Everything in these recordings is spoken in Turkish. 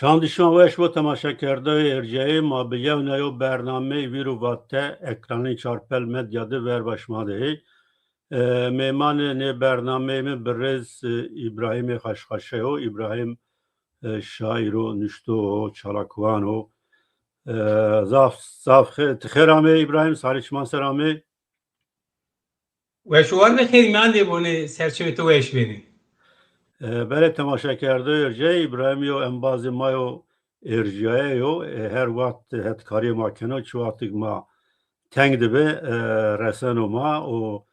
شاندشان وش با تماشا کرده ارجاعی ما بیو نیو برنامه ویرو باته اکرانی چارپل مدیا ده ور باشماده میمان نه برنامه می برز ابراهیم خشخشه و ابراهیم شاعر و نشتو و چالاکوان و زاف تخیرامه ابراهیم سالیچمان سرامه و شوار بخیر من دیبونه سرچه تو وش بینی بله تماشا کرده ارجاعی ابراهیم یو انباز مایو ارجاعی و هر وقت هتکاری ما کنو چو وقتی ما تنگ دبه رسن و ما و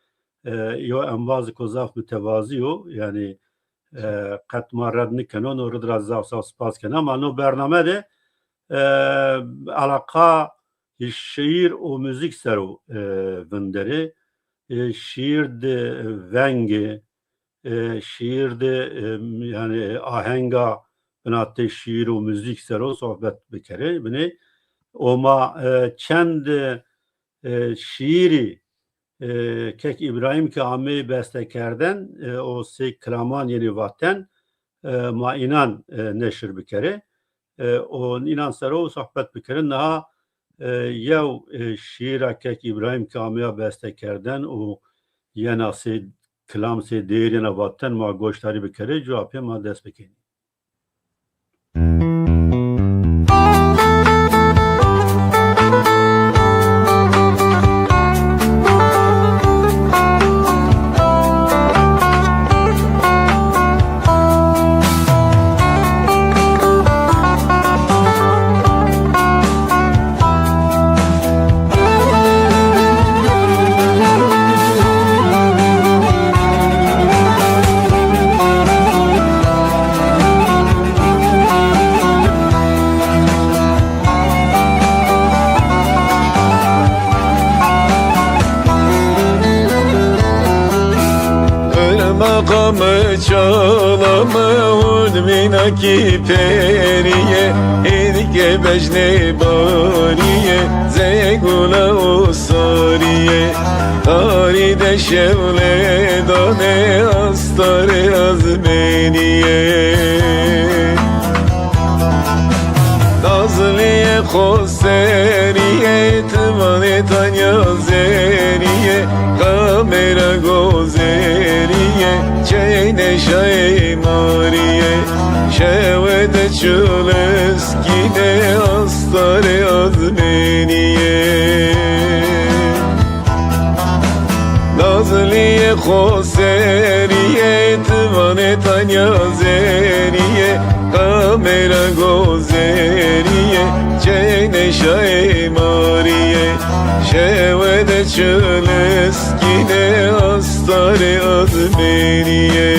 یو انواز کذاف متوازی و یعنی قط ما رد نکنون و رد را زاف سپاس کنم منو برنامه ده علاقه شعر و موزیک سرو وندره شعر ده ونگ شعر ده yani ahenga بناته شعر و موزیک سرو صحبت بکره بنی اما چند شیری که ابراهیم که همه بسته کردن o سه کلامان یعنی واتن ما اینان نشر بکره o اینان سرو صحبت بکره نه یو شیره که ابراهیم که همه بسته کردن و یه ناسه کلام سه دیری واتن ما گوشتاری بکره جوابه ما دست بکنیم Makamı çalama udminaki periye Erke bejne bariye zegula usariye Taride şevle dane astare azmeniye Nazliye khoseriye tmane tanya zeriye Kamera gozeriye Çeyne şay mariye Şevede çuleskine astare azmeniye Nazliye khoseriye tmane tanya zeriye Kamera gozeriye Çeyne şay mariye Şevede çuleskine astare azmeniye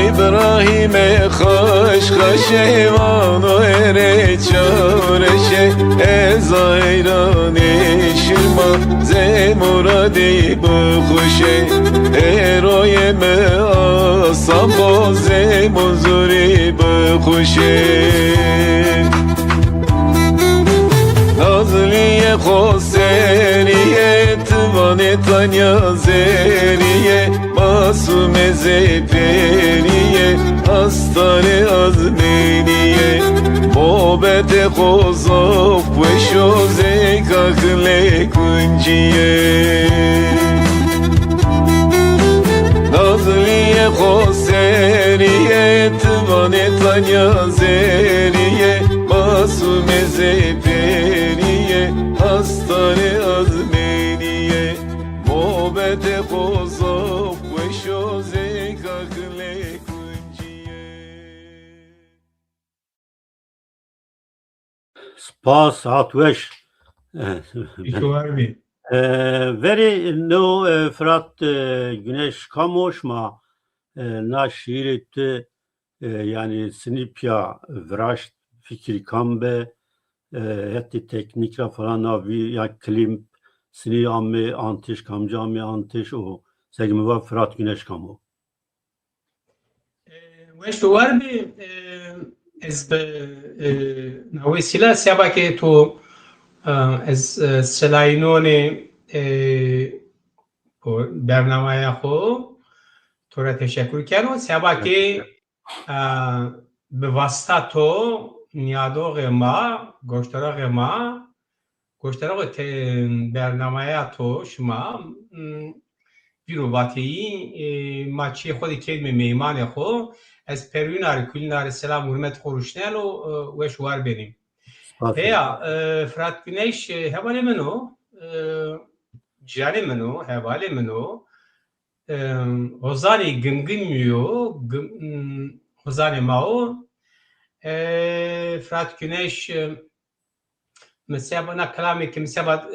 İbrahim'e خشخشوانو اره چارشه ازایران شما زی مرادی بخوشه ایروی me آسان بازی مزوری بخوشه Nazliye khoseriye tvane tanya zeriye Masume zeperiye astare azmeniye Mobete khozof ve shoze kakle kunciye Nazliye khoseriye tvane tanya zeriye Masume zeperiye Astare azmeniye Mobete khozof ve shoze kakle kunciye سپاس هاتوش شوار بی Veri no Fırat güneş kamoş ma na şiireti yani sinipya vraşt fikri kambe hatta teknikra falan abi ya klim sini amme antiş kamca amme antiş o segme var Fırat güneş kamu. وش وربي از نوی سلا سبا که تو از سلاینون برنامه خو تو را تشکر کردم سبا که به واسطه تو نیادوغ ما گوشتراغ برنامه تو شما بیروباتیی ماچی خودی کلمه میمان خو از پروینار کلینار سلام حرمت خوروشنل و شوار بینیم هیا فرات güneş hevale منو جانی منو hevale منو Ozani gımgımıyor Ozani mao Fırat Güneş mesela bana kalami ki mesela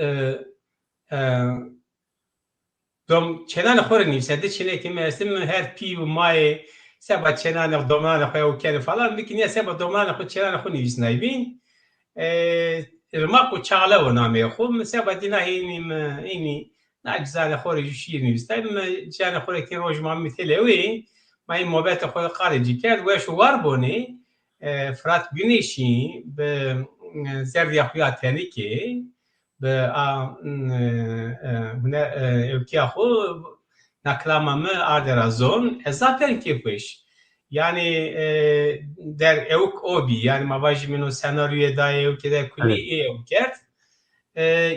dom çenan xore nivsede çene ki mesela her pi ve may seba çenan domana xoya o kene falan bir ki seba domana xo çenan xo nivis naybin irmak o çağla o name xo mesela dina ini ناجزانه خوری جوشیر نیست. جانه خوری که روز ما میتلوی ما این موبت خود خارجی کرد وش واربونی فرات گنیشی به زردی خیاتنی که به هنر اوکی خو نکلامم آدرازون ازاپن کیفش yani der evk obi yani mavaji meno senaryoya da evk der kuli evkert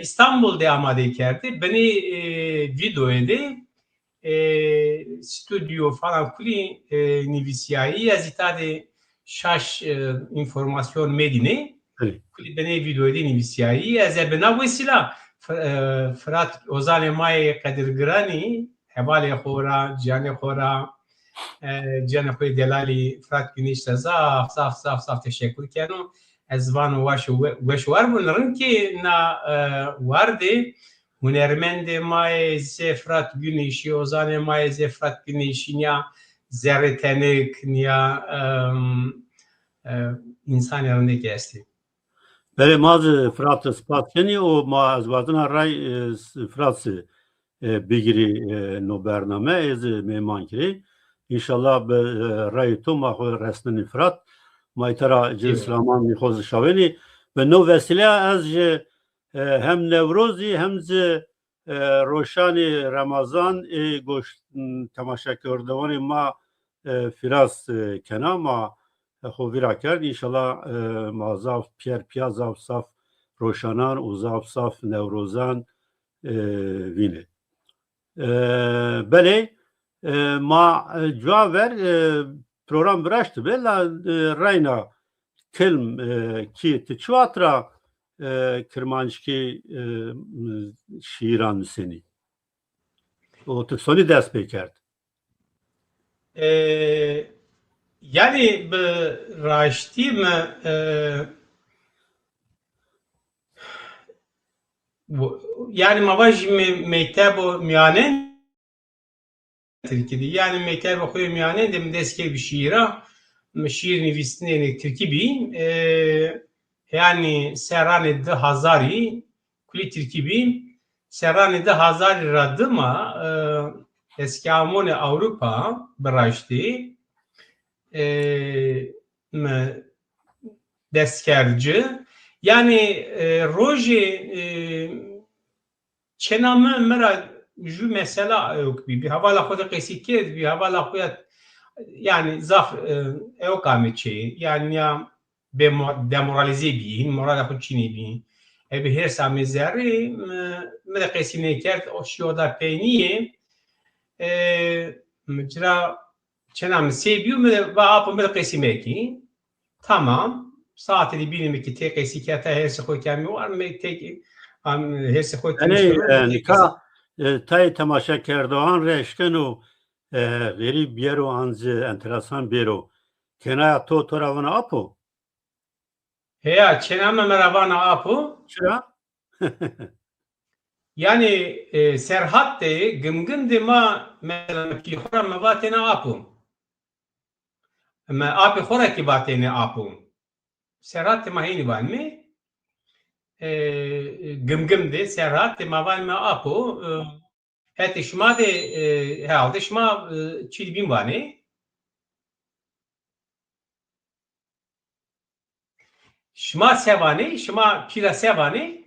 İstanbul'da amade kerdi. Beni videoydu. Stüdyo falan kuli nivisiyayı yazitade şaş informasyon medine. Kuli beni videoydu nivisiyayı yazabena vesila Fırat Ozan Emaye Kadir Grani hevale khora cane khora cane khoy delali Fırat Güneş saf teşekkür ederim. Ezvan وش واربون ki na vardı hunermende may Zefrat Güneşi Ozan may Zefrat Güneşi ya zerretenik ya insan yanında geçti. Bere maz Fırat spatyeni o maz vardın ray Fırat bigiri no bername ez meman kiri. İnşallah be ray to ma resneni Fırat Maytara Cinsraman Mihoz Şaveni ve no vesile az hem Nevrozi hem de Roşani Ramazan goş temaşa kırdavani ma firas kenama xovira kerd inşallah mazaf Pierre Piazaf saf Roşanan uzaf saf Nevrozan vine bele ma caver program bıraktı bella rayna kelm ki teçvatra Kırmançki şiiran seni o soni ders pekerd yani bu raşti mi yani mavaj mektebo miyanen Türkiye'de yani mektep okuyor miyanen de deske bir şiir nivistine Türkiye yani Serrani de Hazari kuli Türkiye Serrani de Hazari radıma eski Amone Avrupa bıraştı deskerci yani roje çename mera ju mesela yok bir havala koda kesikir bir havala koyat yani zaf yok amiçi yani ya demoralize bir moral koçini bir ebi her samizeri me kesine kert o şoda peyniye mecra çename seviyor me va apo me kesimeki tamam saatli bilimi ki tek kesikata her şey koyken var mı tek her şey koyken nikah tay temaşa kerdoğan reşkenu geri biyero anzı enteresan biyero kenaya to toravana apo heya çename meravana apo çıra Yani serhat de gımgım de ma mesela ki xora mevatene apum. Ma api xora ki batene apum. Serhat de ma hini van mi? Gımgım de serhat de ma van mi apu. Het şma de herhalde şma çil bin vane. Şma sevane, şma pira sevane.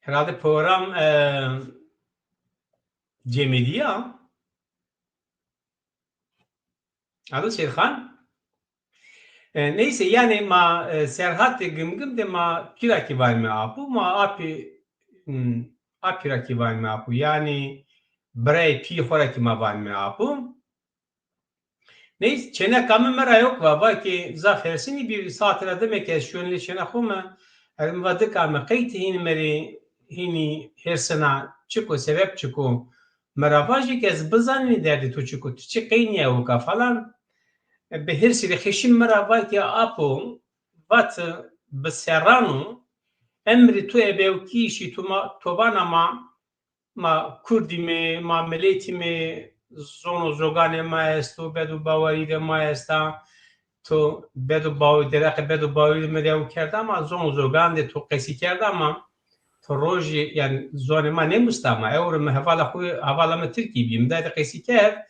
Herhalde program Cemediye. Adı Şerhan. Neyse yani ma serhat gımgım de ma pira ki var mı apu ma apira ki var mı apu yani bre pi xora ki ma var mı apu. Neyse çene kamı mera yok var ki zafersini bir saatine demek ki şöyle çene xuma elim vadık ama kayıt hini her sene çıkı sebep çıkı meravajı kez bizanni derdi tu çıkı tu çıkı ya o falan به هر سری خشم مرا وقتی آپو وقت بسرانو امری تو ابوکیشی تو وانا ما کردی ما ملیتی زون و زوگان ما است و بدو باوری ما است تو بدو باوری درق بدو باوری مریو کردم ما زون و زوگان تو قصی کردم تو روزی یعنی زون ما نمیستم اور ما حوالا ما ترکی بیم داد قصی کرد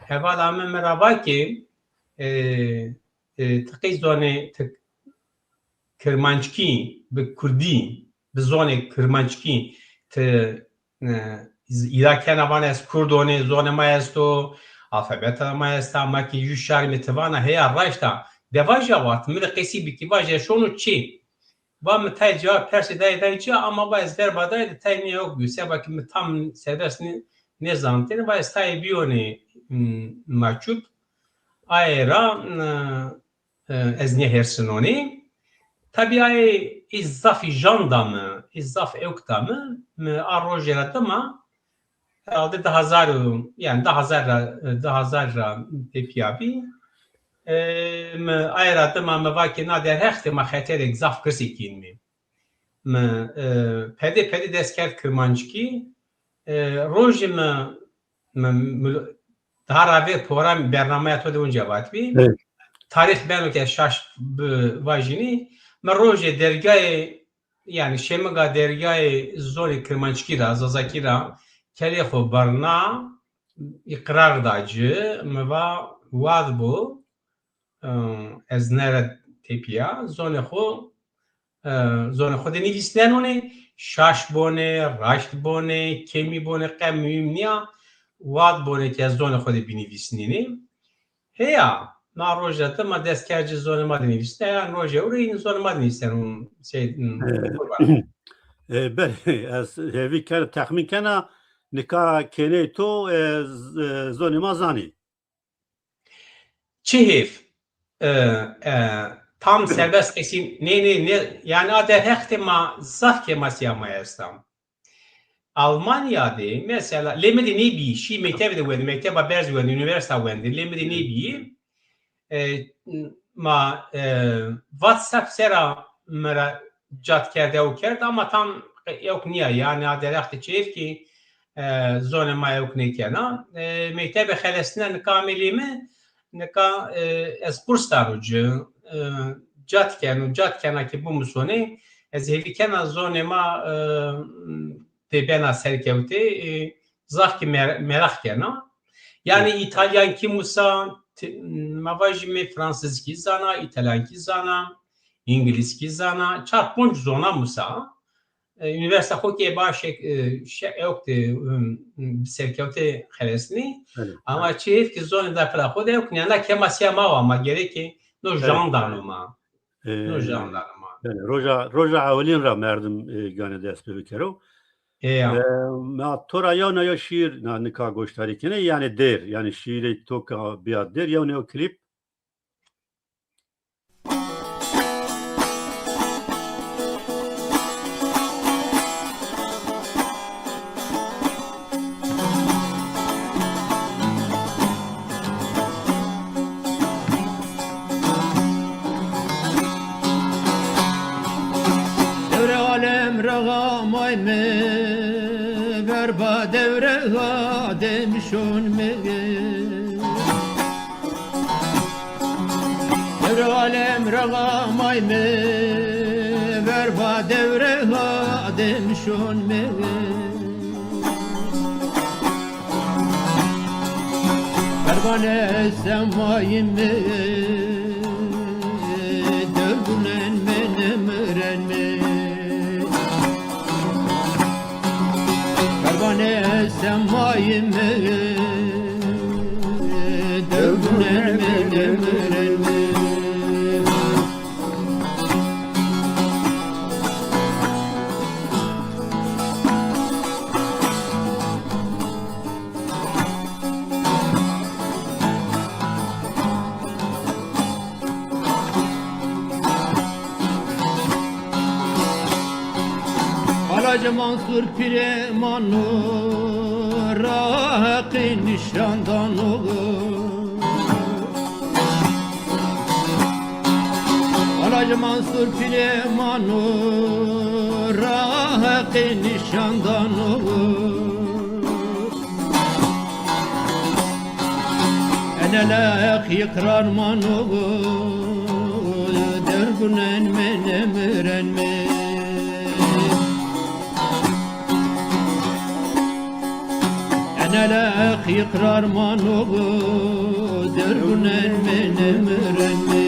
حوالا ما مرا وقتی تقی زونه کرمانچکی به کردی به زونه کرمانچکی ت ایراکی نوان است کردونه زونه ما است و alfabet ما است اما که یو شهر متوانه هیا راشتا دواجا وقت من قصی بکی واجه شونو چی و متای جواب پرسی دای چی اما با ازدر بدای تای نیوک بیو سبا که متام سربست نزانتین و استای بیونه مچوب ayra ez nehersınoni tabii ay izzafi jandamı izzaf evktamı arrojeratta ma herhalde daha zar yani daha zar tepiyabi ayra ma mevakina der hechte ma khaterek zaf kırsikin mi pede desker kırmançki rojim daha ravi program برنامه تو اونجا وقت بی تاریخ بیانو که شش واژینی من روز درگاه یعنی شمگا درگاه زوری کرمانچکی را زازاکی را کلی خو برنا اقرار داجı موا واد بو از نره تپیا زون خو دنیویسنونه شش بونه رشت بونه کمی بونه قمیم نیا واد بونه که از زون خود بنویسنینی هیا ما روزه ما دستکرج زون ما بنویسنه یا روزه او این زون ما بنویسن بله از هیوی کرد تخمین کنه نکا کنه تو زون ما زانی چه هیف tam serbest kesim ne yani ader hekte ma zaf ke masiyama yastam Almanya'da mesela lemedi ne bi şi mektebe de wende mektebe berz wende üniversite wende lemedi ne bi ma WhatsApp sera mera cat kerde o kerde ama tam yok niye yani aderakti çev ki zone ma yok ne kana mektebe xelesine kamilime neka espurstarıcı cat kana ki bu musone ez hevi kana zone ma bena serkevte zah ki merak kena yani İtalyan ki musa mavajime Fransız ki zana İtalyan ki zana İngiliz ki zana çarpınç zona musa üniversite hoki başek yoktu serkevte xelesni ama çev ki zona da pla xode yok ne kemasya ma ama gereki no jandarma no jandarma roja awlin ra merdim gane dest bikero ما تو را یا نه شیر نه نکا گوشتاری کنه یعنی دیر یعنی شیر تو که بیاد دیر یا نه کلیپ may me verba devre ha demişon me devre alem raga may me verba devre ha demişon me Pervane semayim me dövdünen menem öğrenme Pervane semayim me dövdünen menem öğrenme Hacı Mansur Pire Manur Rakı nişandan olur Hacı Mansur Pire Manur Rakı nişandan olur Enelek yıkrar manur Dergunen menem öğrenme Enelek yıkrar manu dergunen menem öğrenme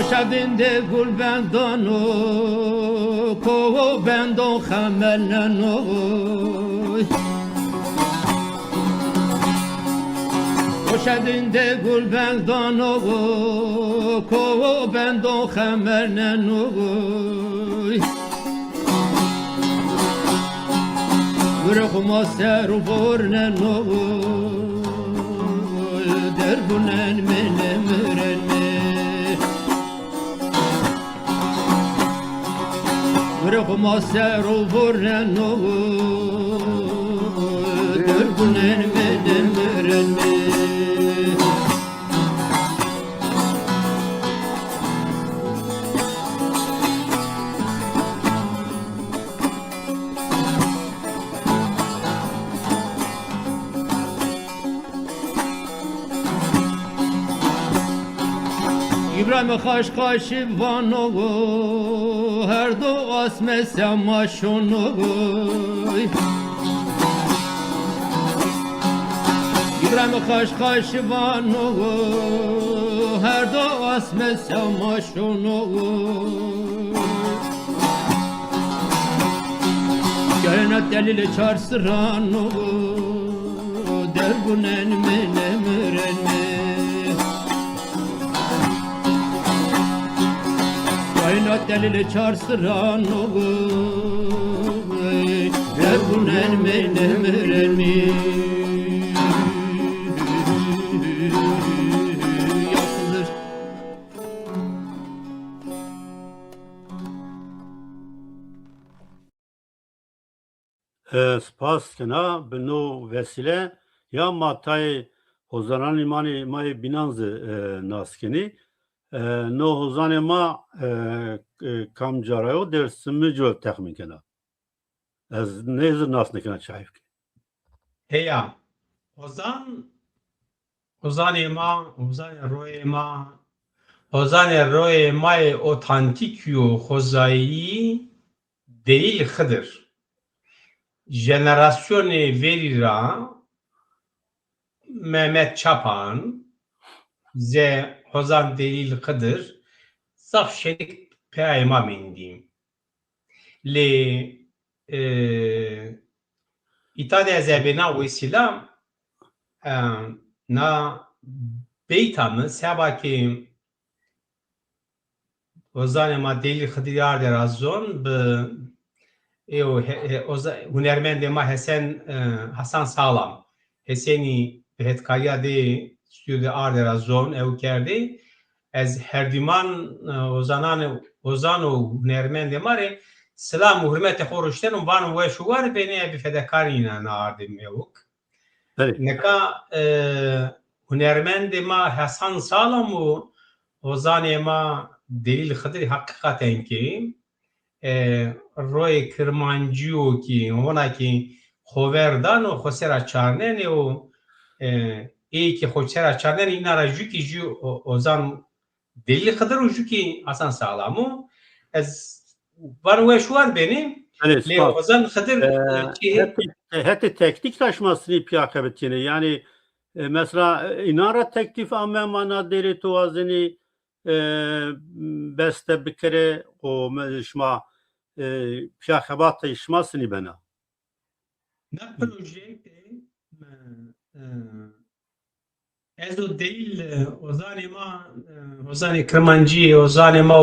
Şadinde gul bendano ko bendo khamellano Şadinde gul bendano ko bendo khamellano Vurkhma ser vornano derbunen menem öğrenme Vurkhma ser vornano derbunen menem öğrenme İbrahim Kaşkaşi vano her do asme semaşonu İbrahim Kaşkaşi vano her do asme semaşonu Gönat delili çarsırano dergunen menem öğrenme Kainat delili çarsıran oğul Dergunen menem öğrenmi Yapılır Spas kena beno vesile ya matay hozaran imani may binanzı naskeni no hozane ma kam jarayo der smijol tahmin kena az nezir nas nekena çayf Heya Ozan roye may otantikyo Hozayi değil Hıdır jenerasyonu verira Mehmet Çapan ze Hozan delil Hıdır saf şerik peyama mindim le İtalya zebina vesila na beytamı sebaki Hozan ma delil Hıdır yarder azon be هنرمند ما Hasan Sağlam Heseni Behetkaya de stüdyo arder azon ev kerdi از هردیمان وزان و هنرمند ماره سلام و حرمت خورشتن و بانو و شوار بینه بی فداکارین ناردم میوک بله نکا هنرمند ما حسن سالم و وزان ما دلیل خدری حقیقتا اینکه روی کرمانجیو کی اونا کی خوردن و خسر چارنن و ای که خسر چارنن اینا را جو کی جو وزان دلیل خدر و جو کی حسن سالمو از var şuar benim بله le سپاس ozan Kadir حتی teknik taşmasını piyakabetini yani mesela inara teklif ama mana deri tuvazini beste bir kere o mecma piyakabat işmasını bana. ne proje ez o değil ozan ma ozan Kırmancı ozan ma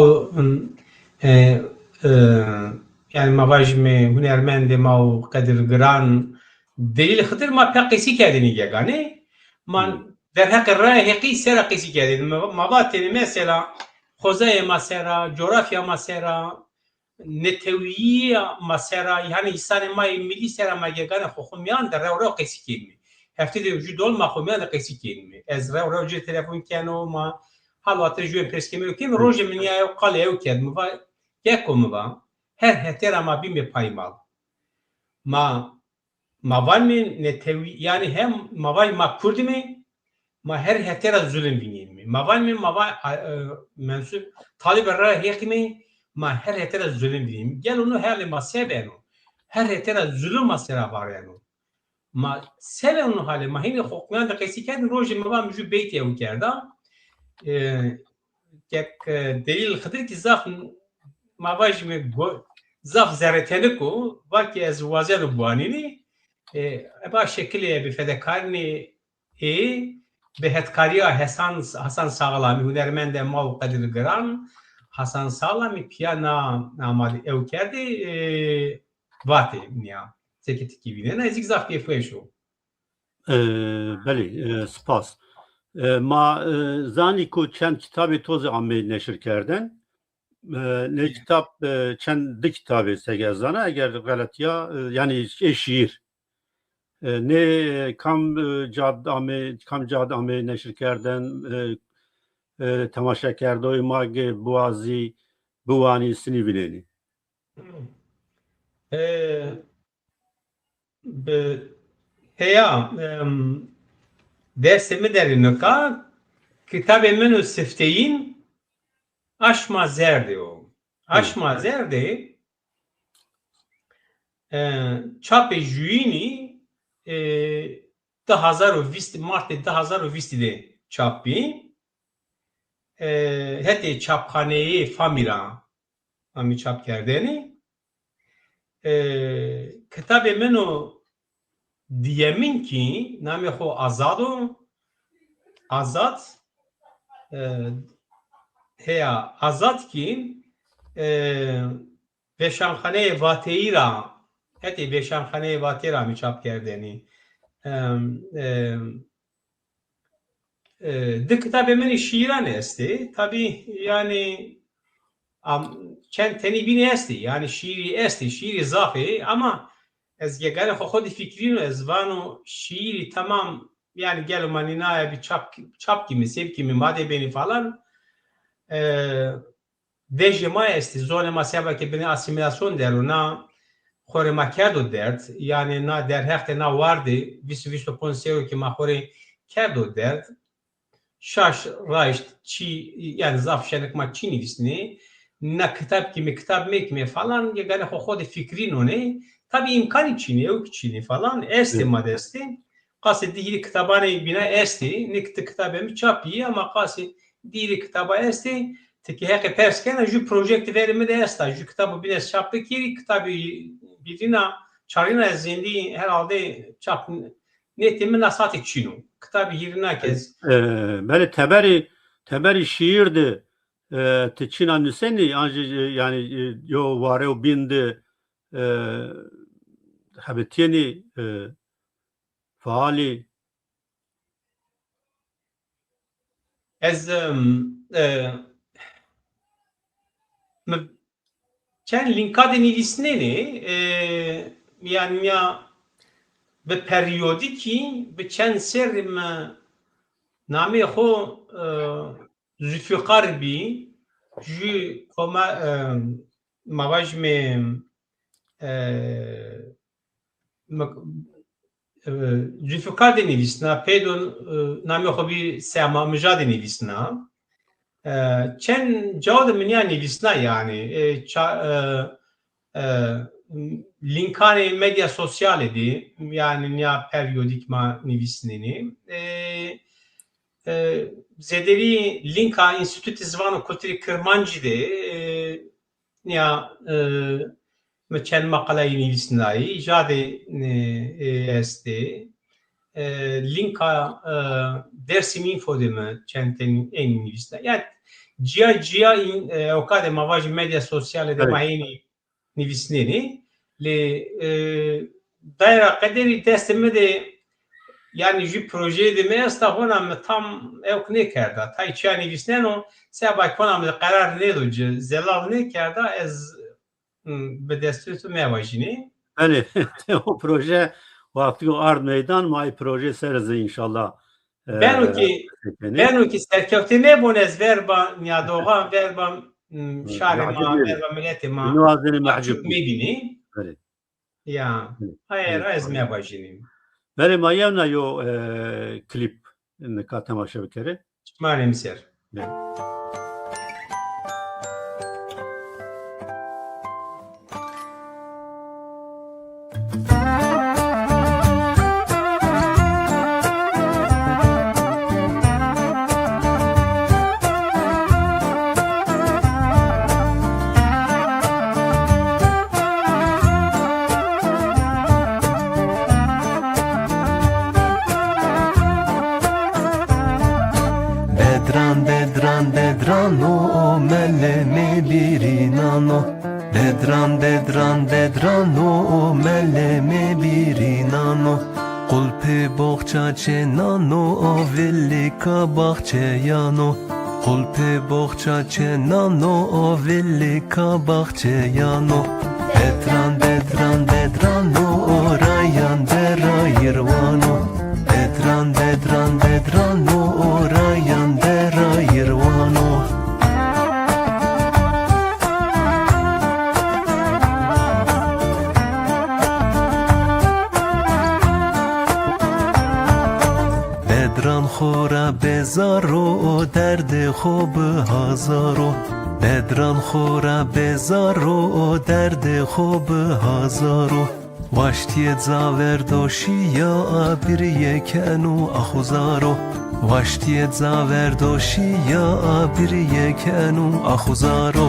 yani mavajme hunermende ma Kadir Gran دلیل خطر ما پیقیسی کردنی یگانه من در حق راه حقی سر قیسی کردیم مباطن مثلا خوزه مسیرا جغرافیا مسیرا نتویی مسیرا یعنی انسان ما ملی سر ما یگانه خوخمیان در راه قیسی کردیم هفته دی وجود دول ما خوخمیان قیسی کردیم از راه جو تلفن کنو ما حالات جو پرسکمی کیم روز منیا قاله او کردم و یکم با هر هتر ما بیم پایمال ما maval mi netevi yani hem maval ma Kurdi mi ma her hetera zulüm bineyim mi maval mi maval mensup talib ra hekimi ma her hetera zulüm bineyim gel onu her ma sebeno her hetera zulüm masera var yani ma sebeno hale ma hini hukman da kesi kadın roje maval mju beyti ev kerda kek delil khadir ki zaf mavaj mi zaf zareteliko vaki az wazir buanini با شکلی به فداکاری به هتکاری حسن سالامی هنرمند ما و قدر گران حسن سالامی پیانا آماده او کرده واته نیا سکتی کی بینه نه زیگ زاف کیفشو بله سپاس ما زانی کو چند کتابی توز عامه نشر کردن ne kitap çend kitabı segezana eğer galatya yani şiir ne kam cad ame neşr kerden temaşa kerdoy mag buazi buani sini bileni heya dersimi derine ka kitab menü sifteyin aşma zerdi o aşma zerdi çap juini 2020 Mart 2020 de çapı heti çaphaneyi famira ami çap kerdeni kitab menü diyemin ki nami ho azat heya azat ki beşamkhane vateira heti beşamkhane vateira mi çap kerdeni de kitab men şiiran esti tabi yani çend teni bini esti yani şiiri esti şiiri zafi ama ez yegane xod fikrino ez vanu şiiri tamam yani gel manina bir çap kimi sev kimi made beni falan vejema esti zone masaba ki beni asimilasyon der ona خور کرد و درد یعنی نه در حق نه واردی 25 که ما خوری کرد و درد شش رایشت چی یعنی ضعف شنک ما چی نیستنی نه کتاب کی مکتاب میکمی فلان یگانه خود فکری نونه tabi imkanı çini yok çini falan esti madesti qasi digri kitabane bina esti ne kitabemi çapi ama qasi digri kitaba esti teki haqi perskena ju projekt verimi de esta ju kitabı bina çapı ki kitabı birina çarina zindi herhalde çap netimi nasat çinu kitabı yerine kez böyle teberi şiirdi teçina nüseni yani yo vareo bindi habetiyeni faali ez چند لینکاد نویسنینی yani ya به پریودیکی به چند سر نامی خو رفیقار بی جی کما مواج رفیقار نویسنا پیدون نامی خو بی سیما مجاد نویسنا چند جاد منیا نویسنا yani linkane medya sosyal idi yani ya periyodik ma nivisnini zederi linka institut zvano kulturi Kırmancı'de ya meçen makalayı nivisnai jade este linka dersim info deme çenten en nivisna yani cia o kadar mavaj medya sosyal de mahini nivisnini le daira kaderi teslimi de yani ju proje de mesta hona tam evk ne kerda ta içi nivisneno sebay konam de karar ne docu zelal ne kerda ez be destutu mevajini Yani o proje vakti o ard meydan may proje serze inşallah. Ben o ki serkefte ne bonez verba niyadoğa verba şarima verba milletime Nüazeni mahcup medini Evet. ya hayır ez mevajini Veli mayevna yo klip ne temaşa bekere. Malum ser. Dedrano meleme birinano Dedrano meleme birinano Kulpe bohça çenano Vellika bahçeyano Kulpe bohça çenano Vellika bahçeyano Dedrano Rayan derayirvano Dedrano Rayan derayirvano بدران خورا بزارو درد خوب هزارو بدران خورا بزارو درد خوب هزارو واشتی زاوردوشی یا بیر یکنو اخوزارو واشتی زاوردوشی یا بیر یکنو اخوزارو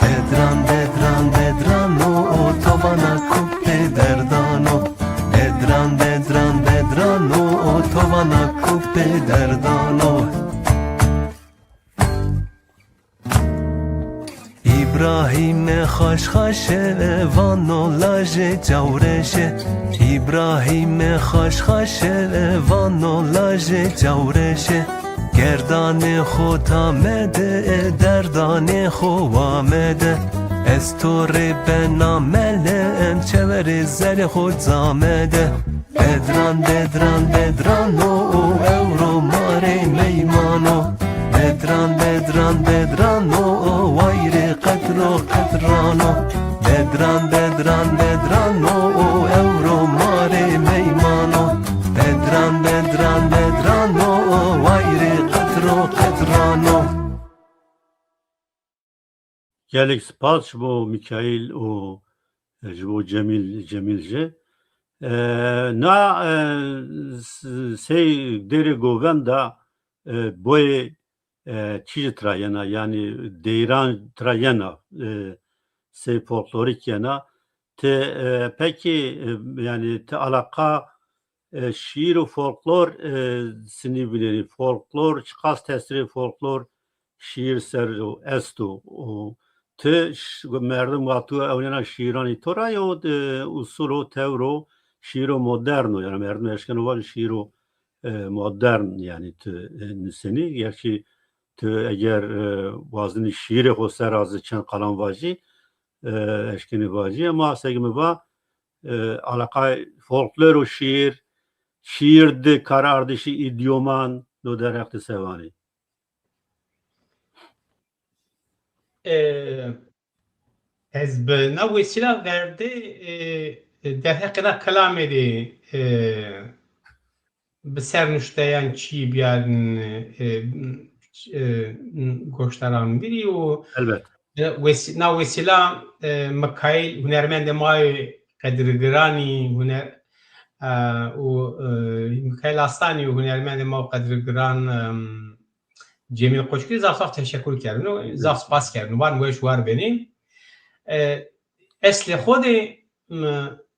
بدرانو توانا کپ دردانو بدرانو توانا کپ دردانو İbrahim خاشه وانو لاجه جورشه İbrahim خاشه وانو لاجه جورشه گردان خود آمده دردان خود آمده استور بناملم چور زل خود زامده بدرانو اورو ماره میمانو بدرانو وایری قطرانو بدرانو اورو ماره میمانو بدرانو وایری قطرانو Gelik spas bu Mikail o bu Cemilce na sey deri govenda boy çiğ trayena yani deyran trayena sey folklorik yana te peki yani te alaka şiir o folklor sinibili folklor çıkas tesiri folklor şiir ser o estu o te merdum vatu evlena şiirani torayo usulo tevro şiiro moderno yani merdum eşkenu var şiiro modern yani te seni gerçi تو اگر وازن شیر خو سر از چند قلم واجی اشکنی واجی اما سگم با علاقه فولکلور و شیر ده کار اردشی ایدیومان دو درخت سوانی از به نوع سیلا درده در حقیقت کلامی دی به سرنوشتیان چی بیان گوشتران بیری و البته نوع سیلا مکایل هنرمند مای قدرگرانی و مکایل آستانی و هنرمند ما قدرگران جمیل قشکی زاف تشکر کردن زاف سپاس کردن وان ویش وار بینیم اصل خود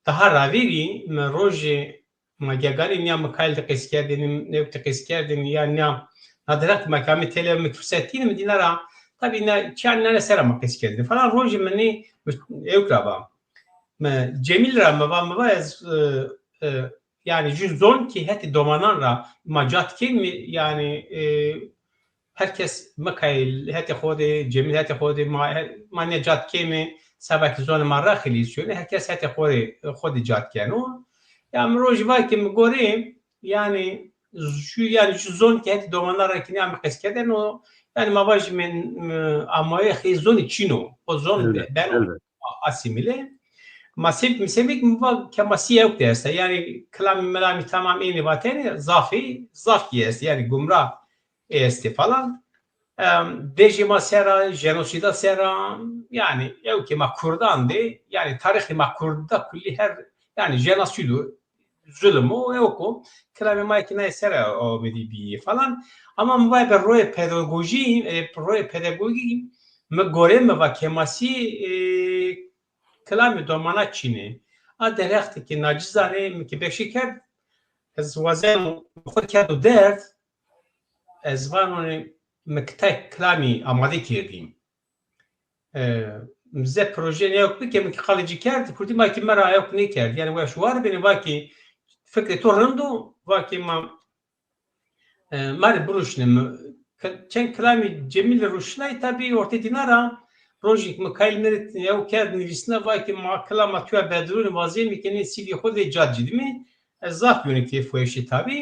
تها راویری من روز ماجگاری نیا مکایل تقیس کردیم نه تقیس کردیم یا نیا ندرت مکامی تله مکفرستین مدینا را طبعا نه چند نه سر مقیس کردیم فلان روز منی یکرابم جمیل را مبا از yani zon ki heti domanan ra macat kim yani herkes makail heti xode cemil heti xode mane cat kim sabah zon marra khili şöyle herkes heti xode cat kenu ya mroj va ki mgori yani şu zon ki heti domanan ra kini am qeskeden o yani mavaj min amay khi zon çino o zon ben asimile Masif misemik mi که مسی yok derse yani kelam melami tamam ini vateni zaf yes yani gumrah esti falan dejima sera jenosida sera yani yok ki makurdandı yani tarihi makurda kulli her yani jenosidu zulmü yok o kelam makine sera o medibi falan ama mvay bir roy pedagoji me gore me va kemasi کلامی دومانا چینه درختی که ناجزانه که بخشی کرد از وزن خود کرد و درد از وانون مکتای کلامی آماده کردیم مزه پروژه نیوک بکیم که خالجی کرد کردیم که مرا ایوک نکرد یعنی وشوار بینیم واکی فکر تو رندو واکی ما ماری بروشنیم چند کلامی جمیل روشنای تابی ارتی دینارا Projek Mikail Merit ya kağıt nüvisine var ki makala matüa bedrun vaziyet mikeni sili خود جادجی می زاف یونیتی فویشی tabi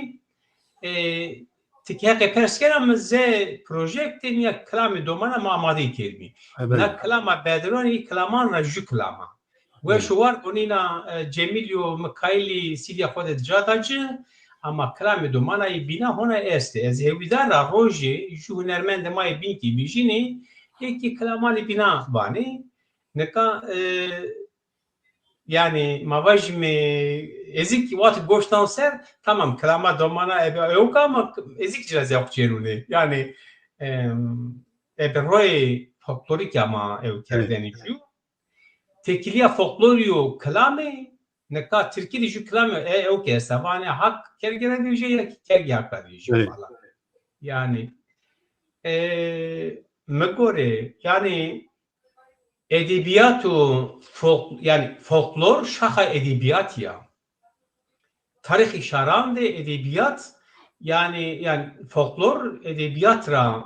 تکی حق پرسکرام ز پروژکت یا کلام دومانه ما آماده کردیم نه کلام بدرونی کلامان رجو کلاما و شوار اونینا جمیلیو مکایلی سیلی خود جادجی اما کلام دومانه بینا هونه است از هویدار روزی جو هنرمند ما بین کی بیجینی یکی کلامانی بنا بانی نکا yani mavajmi ezik wat goştan ser tamam klama domana yok ama ezik biraz yapçeruni yani roy folklorik ama ev kerdeni şu tekiliya folkloriyo klame neka Türkiye şu klame ev ke savane hak kergene bir şey kergi hakları falan yani Megore yani edebiyatu yani folklor şaha edebiyat ya tarihi şaran de edebiyat yani folklor edebiyat ra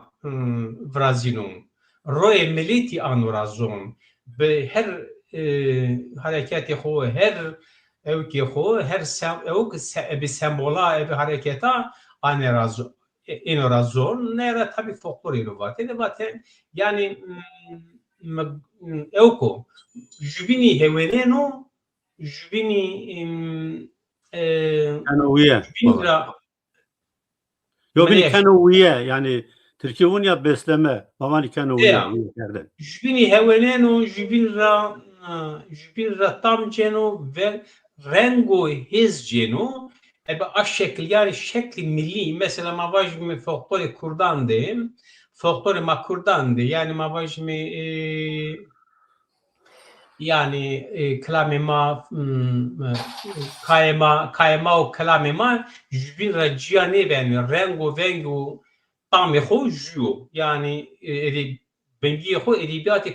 vrazino roe militi anurazon be her hareketi xo her evki xo her bir sembola bir hareketa anerazon اینو را زون نه را tabi folkloری رو باته yani اوکو جبینی هونینو جبینی کنویه yok bir kenoviye yani Türkiye'nin ya besleme mamani kenoviye yerden jubini heweneno jubin ra tam ceno ve rengo his ceno şekil yani şekli milli mesela mavajmi folklor Kurdandı folklor Makurdandı yani mavajmi yani klamema kayma o klamema jubin raciyane ben rengo tam xo yani bengi xo edebiyat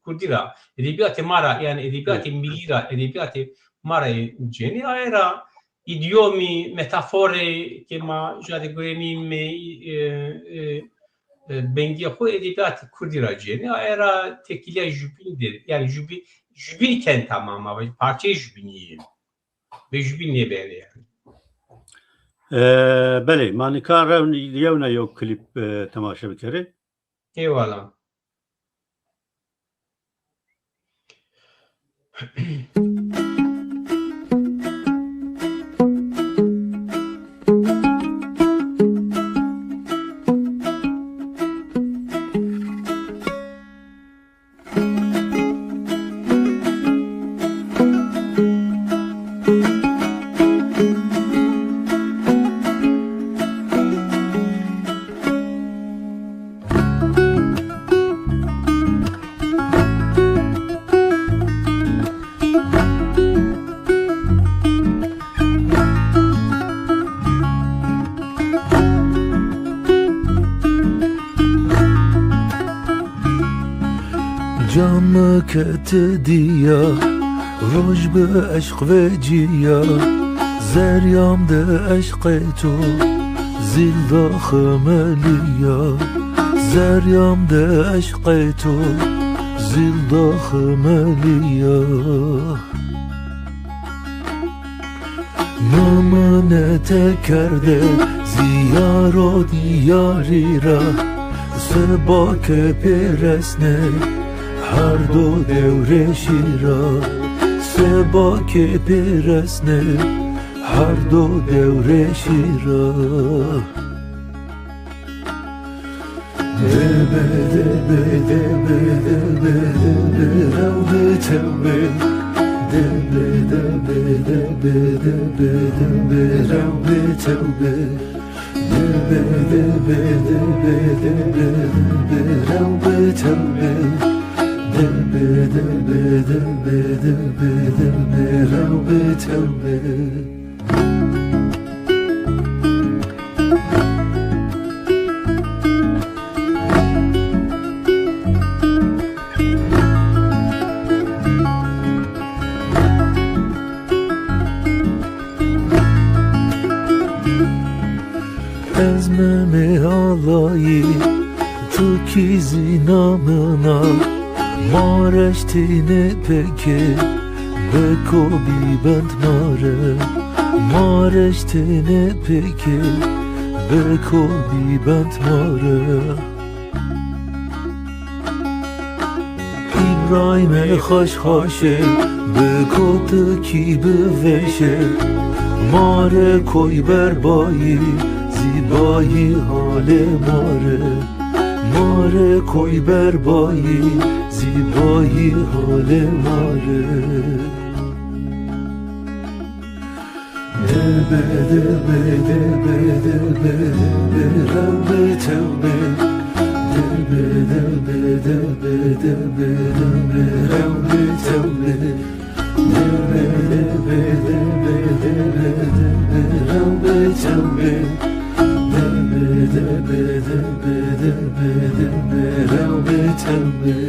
Kurdira edebiyat Mara yani edebiyat millira edebiyat Mara ceni ayra idiomi, metafore che ma già di guenim بنگی خو ادبیات کردی را جیه ایرا تکیلی جوبینdir yani jubinken tamam ama parçayı jubiniyim به جوبین نبره yani. بله مانیکار رو یونا یو کلیپ تماشا بکره eyvallah. جامك تديا روج بعشق وجيا زريام ده عشقتو زيل دا خماليا زريام ده عشقتو زيل دا خماليا نمانت کرده زیارو دیاری را سباک پیرسنه هر دو دور شیرا سباک پیرسنه هر دو دور شیرا دبه دبه دبه دبه دبه رو به توبه دبه دبه دبه دبه دبه رو به توبه دبه دبه دبه دبه دبه رو به توبه دبه دبه دبه دبه دبه رو به توبه ezmeme alayı tu kizi namına mareştine peki beko bibent mare mareştine peki beko bibent mare İbrahim'e hoş hoşe beko ki beveşe mare koy berbayı زیبایی حال ماره کوی بربایی زیبایی حال ماره دبه دبه دبه دبه دبه رو به توبه دبه دبه دبه دبه دبه رو به توبه دبه دبه دبه دبه دبه رو به توبه دبه دبه دبه دبه رو به توبه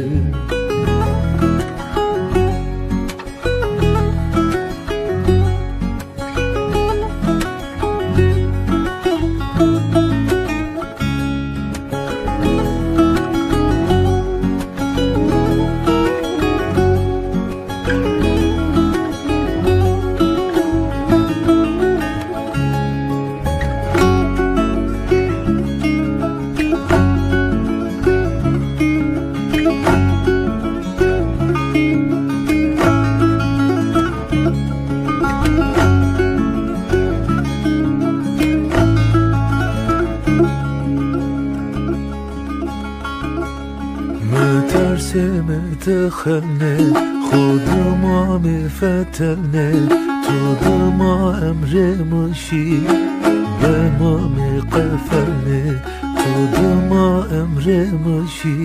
متخلنه خودما مفتنه تو دما امر مشی به ما مقفلنه تو دما امر مشی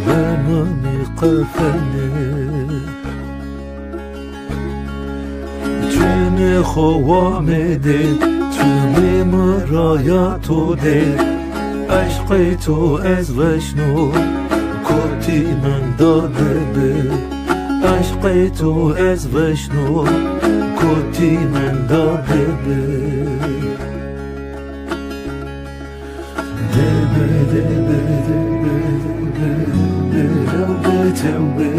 به ما مقفلنه جن خوامده تو مرایاتو ده عشق تو از وشنو کتی من داده به عشق تو از وشنو کتی من داده به دبه دبه تلبي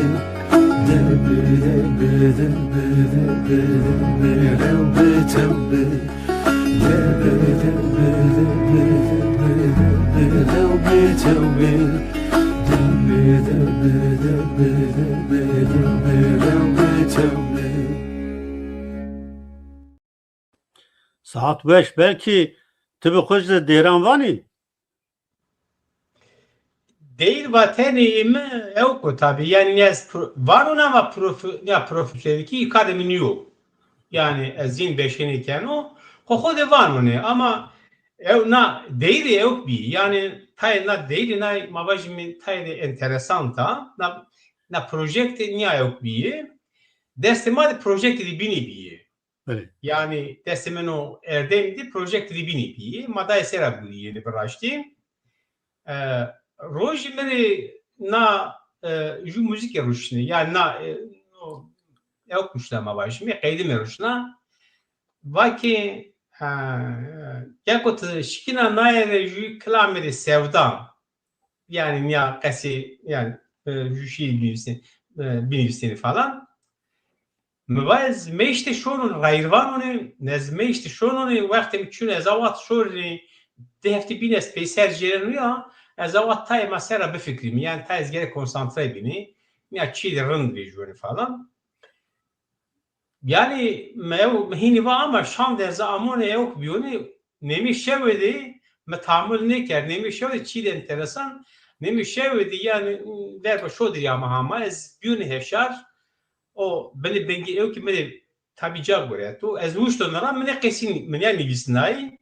دلبي دلبي دلبي دلبي دلبي دلبي تلبي دلبي دلبي دلبي دلبي دلبي تلبي دلبي دلبي دلبي دلبي دلبي دلبي تلبي. Saat 5 belki tabi hoş da Dehran vani. Değil vateni mi yok tabi yani var ama profileki kademi yok. Yani ezin beşeniyken o de var onu ama na değil yok bir yani tay na değil na mavajmi tay de interesanta na projekte niye yok bir destemade projekte di bini bir Evet. yani destemeno erdemdi projekte di bini bir maday sera bu yeni bıraştı rojimleri na ju müzik yarışını yani na yok muşla mavajmi kaydım yarışına Vaki yakut şikina nayre ju klameri sevdan yani niya kasi yani ju şey bilirsin falan mevaz meşte şunun gayrvanını nezmeşte şunun vakti çün ezavat şurni defti bines peser jereniyor ezavat tay masera bir fikrim yani tay gere konsantre bini niya çiğ rın bir falan yani hini var ama şan der zamanı yok biyoni nemi şevdi metamul ne ker nemi şevdi çiğ enteresan nemi şevdi yani der şu der ama ama ez biyoni hevşar o beni bengi yok ki beni tabi cevap veriyor tu ez uçtu nara mene kesin men yani visnai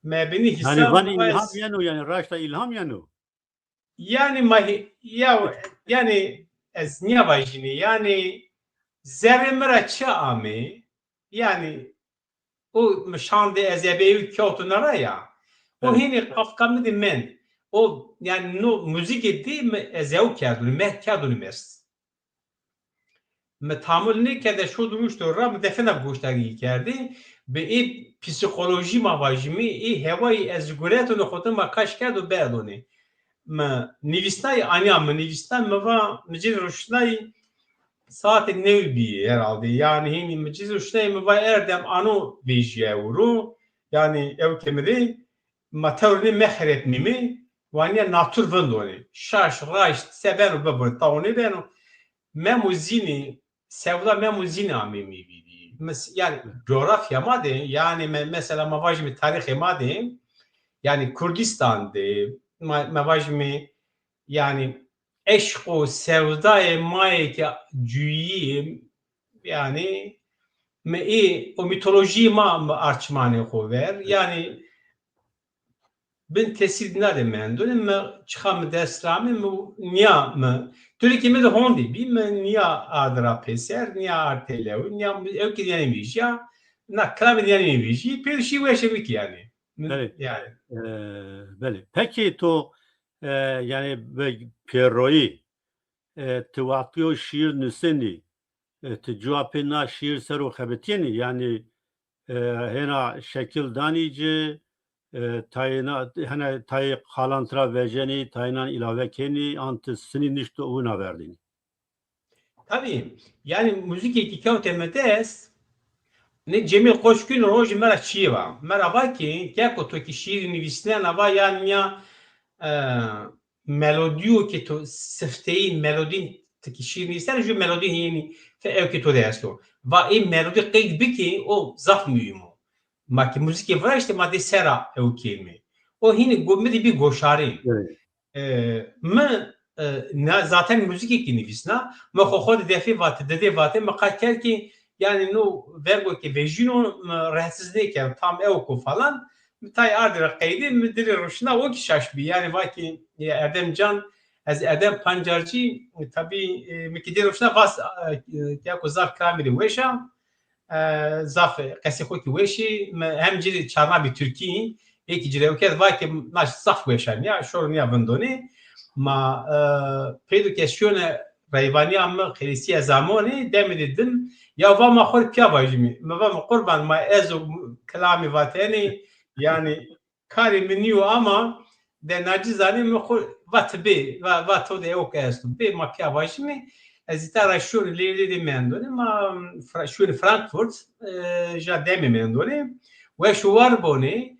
me beni Yani hissam van ilham yanu yani raşta ilham yanu. yani mahi ya yani ez niye vajini yani zerremera çami yani o şande ezebeyi kağıtlara ya o Evet. hini kafkamı men o yani no müzik etti ezev kağıdını kağıdını mes me tamul ne kede şu duruştu ram defene goştagi kerdi be psikoloji mavajimi hevai ezguretunu xotma kaş kağıdı berdoni me nivistay anya me nivistan me va mecid roşnay saat nevbi herhalde yani hini meciz işte mi var erdem anu bejiye vuru yani ev kemeri matevni mehret mimi vaniye natur vendoni şaş raş seven babur tavni beno memuzini sevda memuzini amimi bidi yani coğrafya madde yani mesela mavajmi tarihi madde yani Kürdistan'da mavajmi yani eşk o sevdayı maike cüyiyim yani o mitoloji ma arçmane hover yani ben tesir dinlerim ben dönem çıkam dersrami niye mi Türkiye'de de hondi bir mi niye adra peser niye artelev niye evki yani bir ya na klavye yani bir bir şey yaşamak yani Evet. yani Böyle. Peki to yani Pierroi tıvatıyor şiir nüseni cevapına şiir seru xebetiyeni yani hena şekil danici tayına hani tay kalantıra vejeni tayından ilave keni antı sini nişte una verdini. tabii yani müzik ekikan temedes ne Cemil Koşkun roj mera çiva merhaba ki keko to ki şiir nivisne nava yani ya melodiyo ki to sefteyin melodin ki şiir nivisne ju melodi yani fe ev ki to desto va melodi qeyd biki o zaf mühimo ma ki müzik var işte ma de sera ev kelime o hini gomedi bir goşari zaten müzik ekini visna ma xod defi vat de vat ma qaker ki yani no vergo ki vejino rahatsızlık yani tam evku falan tay ardır kaydı müdür roşna o ki şaşbi yani vaki Erdemcan az Erdem Pancarcı tabi mikidir roşna vas ya ko zaf kamili veşa zaf kasiko ki veşi hem cili çarna bir Türkiye eki cile uket vaki naş zaf veşan ya şorun ya vendoni ma pedo questione rayvani amma khilisiya zamani demedim ya va ma khol pya bajmi ma va qurban ma ezo kalami vatani yani kari miniu ama de nacizane mi xo vatbe vato de ok estu be ma pia vajmi ezitara shur lili mendone ma shur Frankfurt jademi mendone ve şuvar boni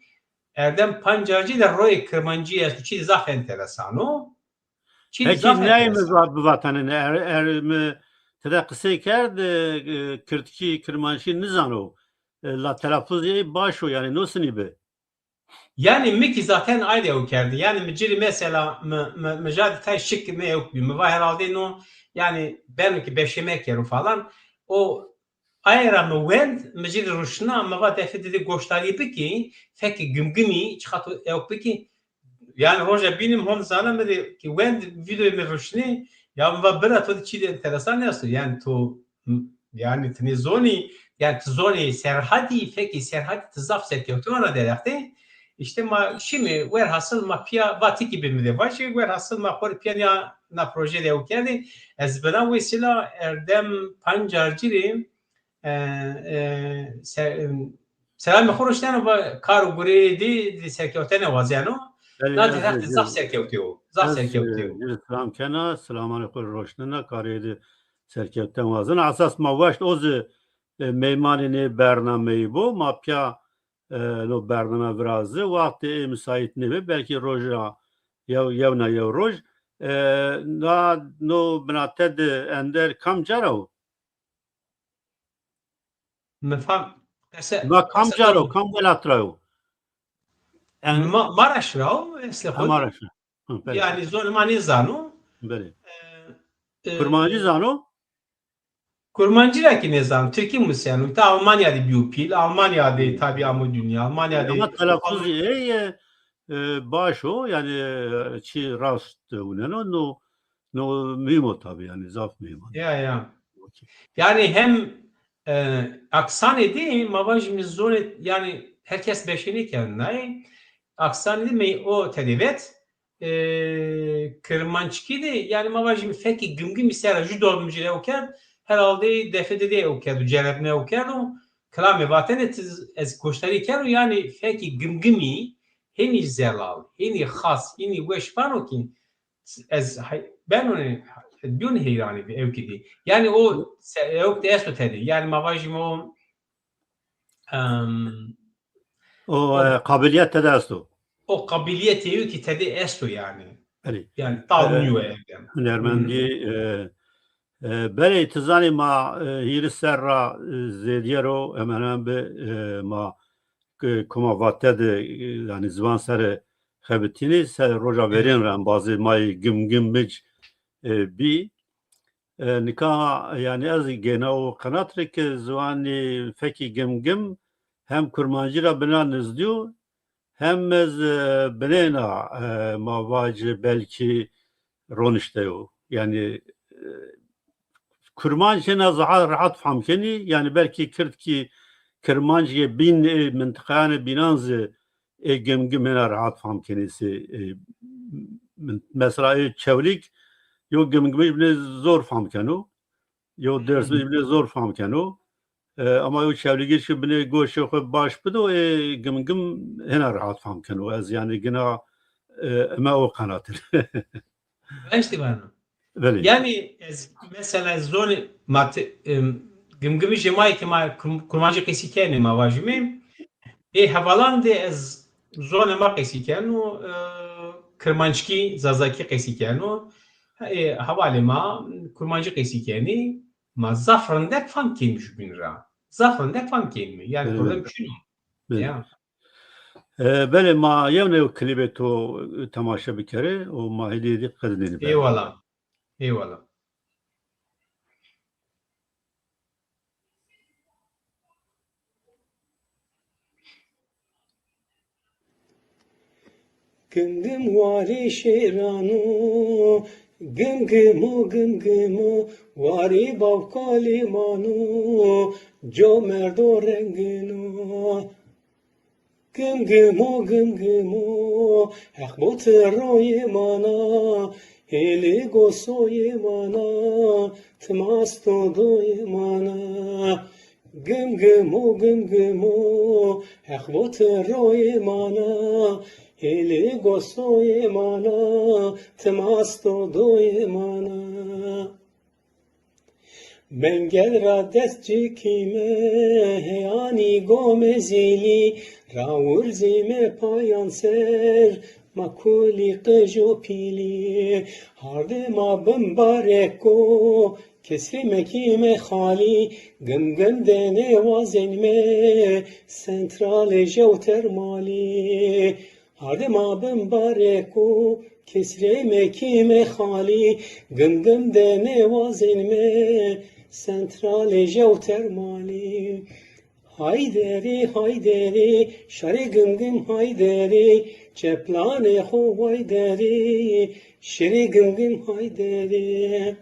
erdem pancarcı da roy kırmancı estu çi zaf enteresano çi Peki zaf neyimiz enteresano var bu vatanın? Mi tede kısa kerdi Kürtki Kırmanşi nizano. La telaffuzi başo yani nasıl ibe? yani Mickey zaten ayrı okerdi. Yani meciri mesela mecadi tay şık me yok bir. Var herhalde no yani belki beşemek yerim falan. O ayrı mı wend meciri ruşna ama va defede goştari peki feki gümgümi çıkartı yok peki yani roja benim hon sana dedi ki wend video me ruşni ya va bırak o çi enteresan nasıl yani to yani tnizoni yani tzoni serhadi feki serhadi tzaf sekiyortu ona derdi. İşte ma şimdi velhasıl ma pia vati gibi mi de başı velhasıl ma kor pia na proje de okedi ez bana vesila erdem pancarciri selam khoruştan va karu guri di sekotene vaziyano na direkt zaf sekotio zaf sekotio Selam kena, selamun aleyküm roşnuna kariydi serkevten vazın. Asas ma vaşt oz meymanini bernameyi bu ma pia no bername vrazı vakti müsait ne belki roja yevna yev roj na no bnated ender kam jaro mefam va kam jaro kam velatrayo yani Maraş rao esle hamara yani zon manizano beli kurmancı zano Kurmancılar ki ne zaman? Türkiye Müslümanı. Ta Almanya'da bir pil. Almanya'da tabii ama dünya. Almanya'da ama telaffuzi başo yani çi rast unen no mimo tabii yani zaf mimo. ya. Yani hem aksan edi mavajimiz zor yani herkes beşini kendine aksan edi mi o tedevet kırmançki de yani mavajim feki gümgüm isera judo mücile oker herhalde defede de oker cerebne oker o klame vaten ez koştari ker yani feki gümgümi heni zelal heni khas heni weşpano ki ez ben onu dün heyrani bir ev gibi. Yani o yok da esto dedi. Yani mavajim O kabiliyet tedastu. o kabiliyeti yok ki tedi esto yani. Beli. Yani tavunuyor evden. Hünermendi beli tizani ma hiri serra zediyero hemen hemen be ma kuma vated yani zvan sere xebitini ser roja verin ran bazı may gümgümbic bi nikah yani az gene o kanatrik zvani feki gümgüm hem kurmancıra binan izliyor hem ez binena mavacı belki ronişteo yani kurmancına zahar rahat famkeni yani belki kirt ki kurmancıya bin mıntıkane binanzı gümgümene rahat famkenisi mesela çevlik yo gümgümü bile zor famkenu yo dersimi bile zor famkenu ama o çevligi şu bile goşu baş bide o gümgüm hena rahat famkenu az yani gina ama o kanatır. İşte var. Böyle. Yani mesela zor mat gümgümü jemai ki ma kurmancı kesikeni mavajim havalan de ez zor ma kesikenu kırmançki zazaki kesikenu havale ma kurmancı kesikeni ma zafrandek fan kimmiş binra. Zafrandek fan kimi. Yani Evet. problem şunu. Ya. بله ما یونه کلیپ تو تماشا بکره و ما هدیه قدردانی بله. Eyvallah. Eyvallah. Gım gım vari şiranu, gım gım vari bavkali manu, jo merdo renginu. Gım gım hekbut roye mana, heli gosoye mana, tmasto doye mana. Gım gım hekbut roye mana, هلی گسوی مانا تماستو دوی مانا منگل را دست جکیمه هیانی گوم زیلی راور زیمه پایان سر مکولی قجو پیلی هرده ما بمبارکو کسری مکیم خالی گم گم دنه وازنمه سنترال جو ترمالی هرده ما بمبارکو کسری مکیم خالی گم گم دنه وازنمه سنترال جو ترمالی هایدری شری گم گم هایدری چپلان خو هایدری شری گم گم هایدری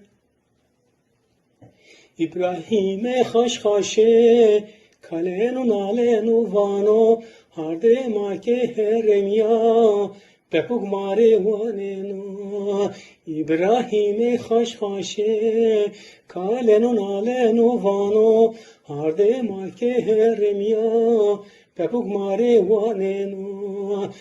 İbrahim'e haşhaşe kalenu nalenu vano harde make heremya pepuk mare vanenu İbrahim'e haşhaşe kalenu nalenu vano harde make heremya pepuk mare vanenu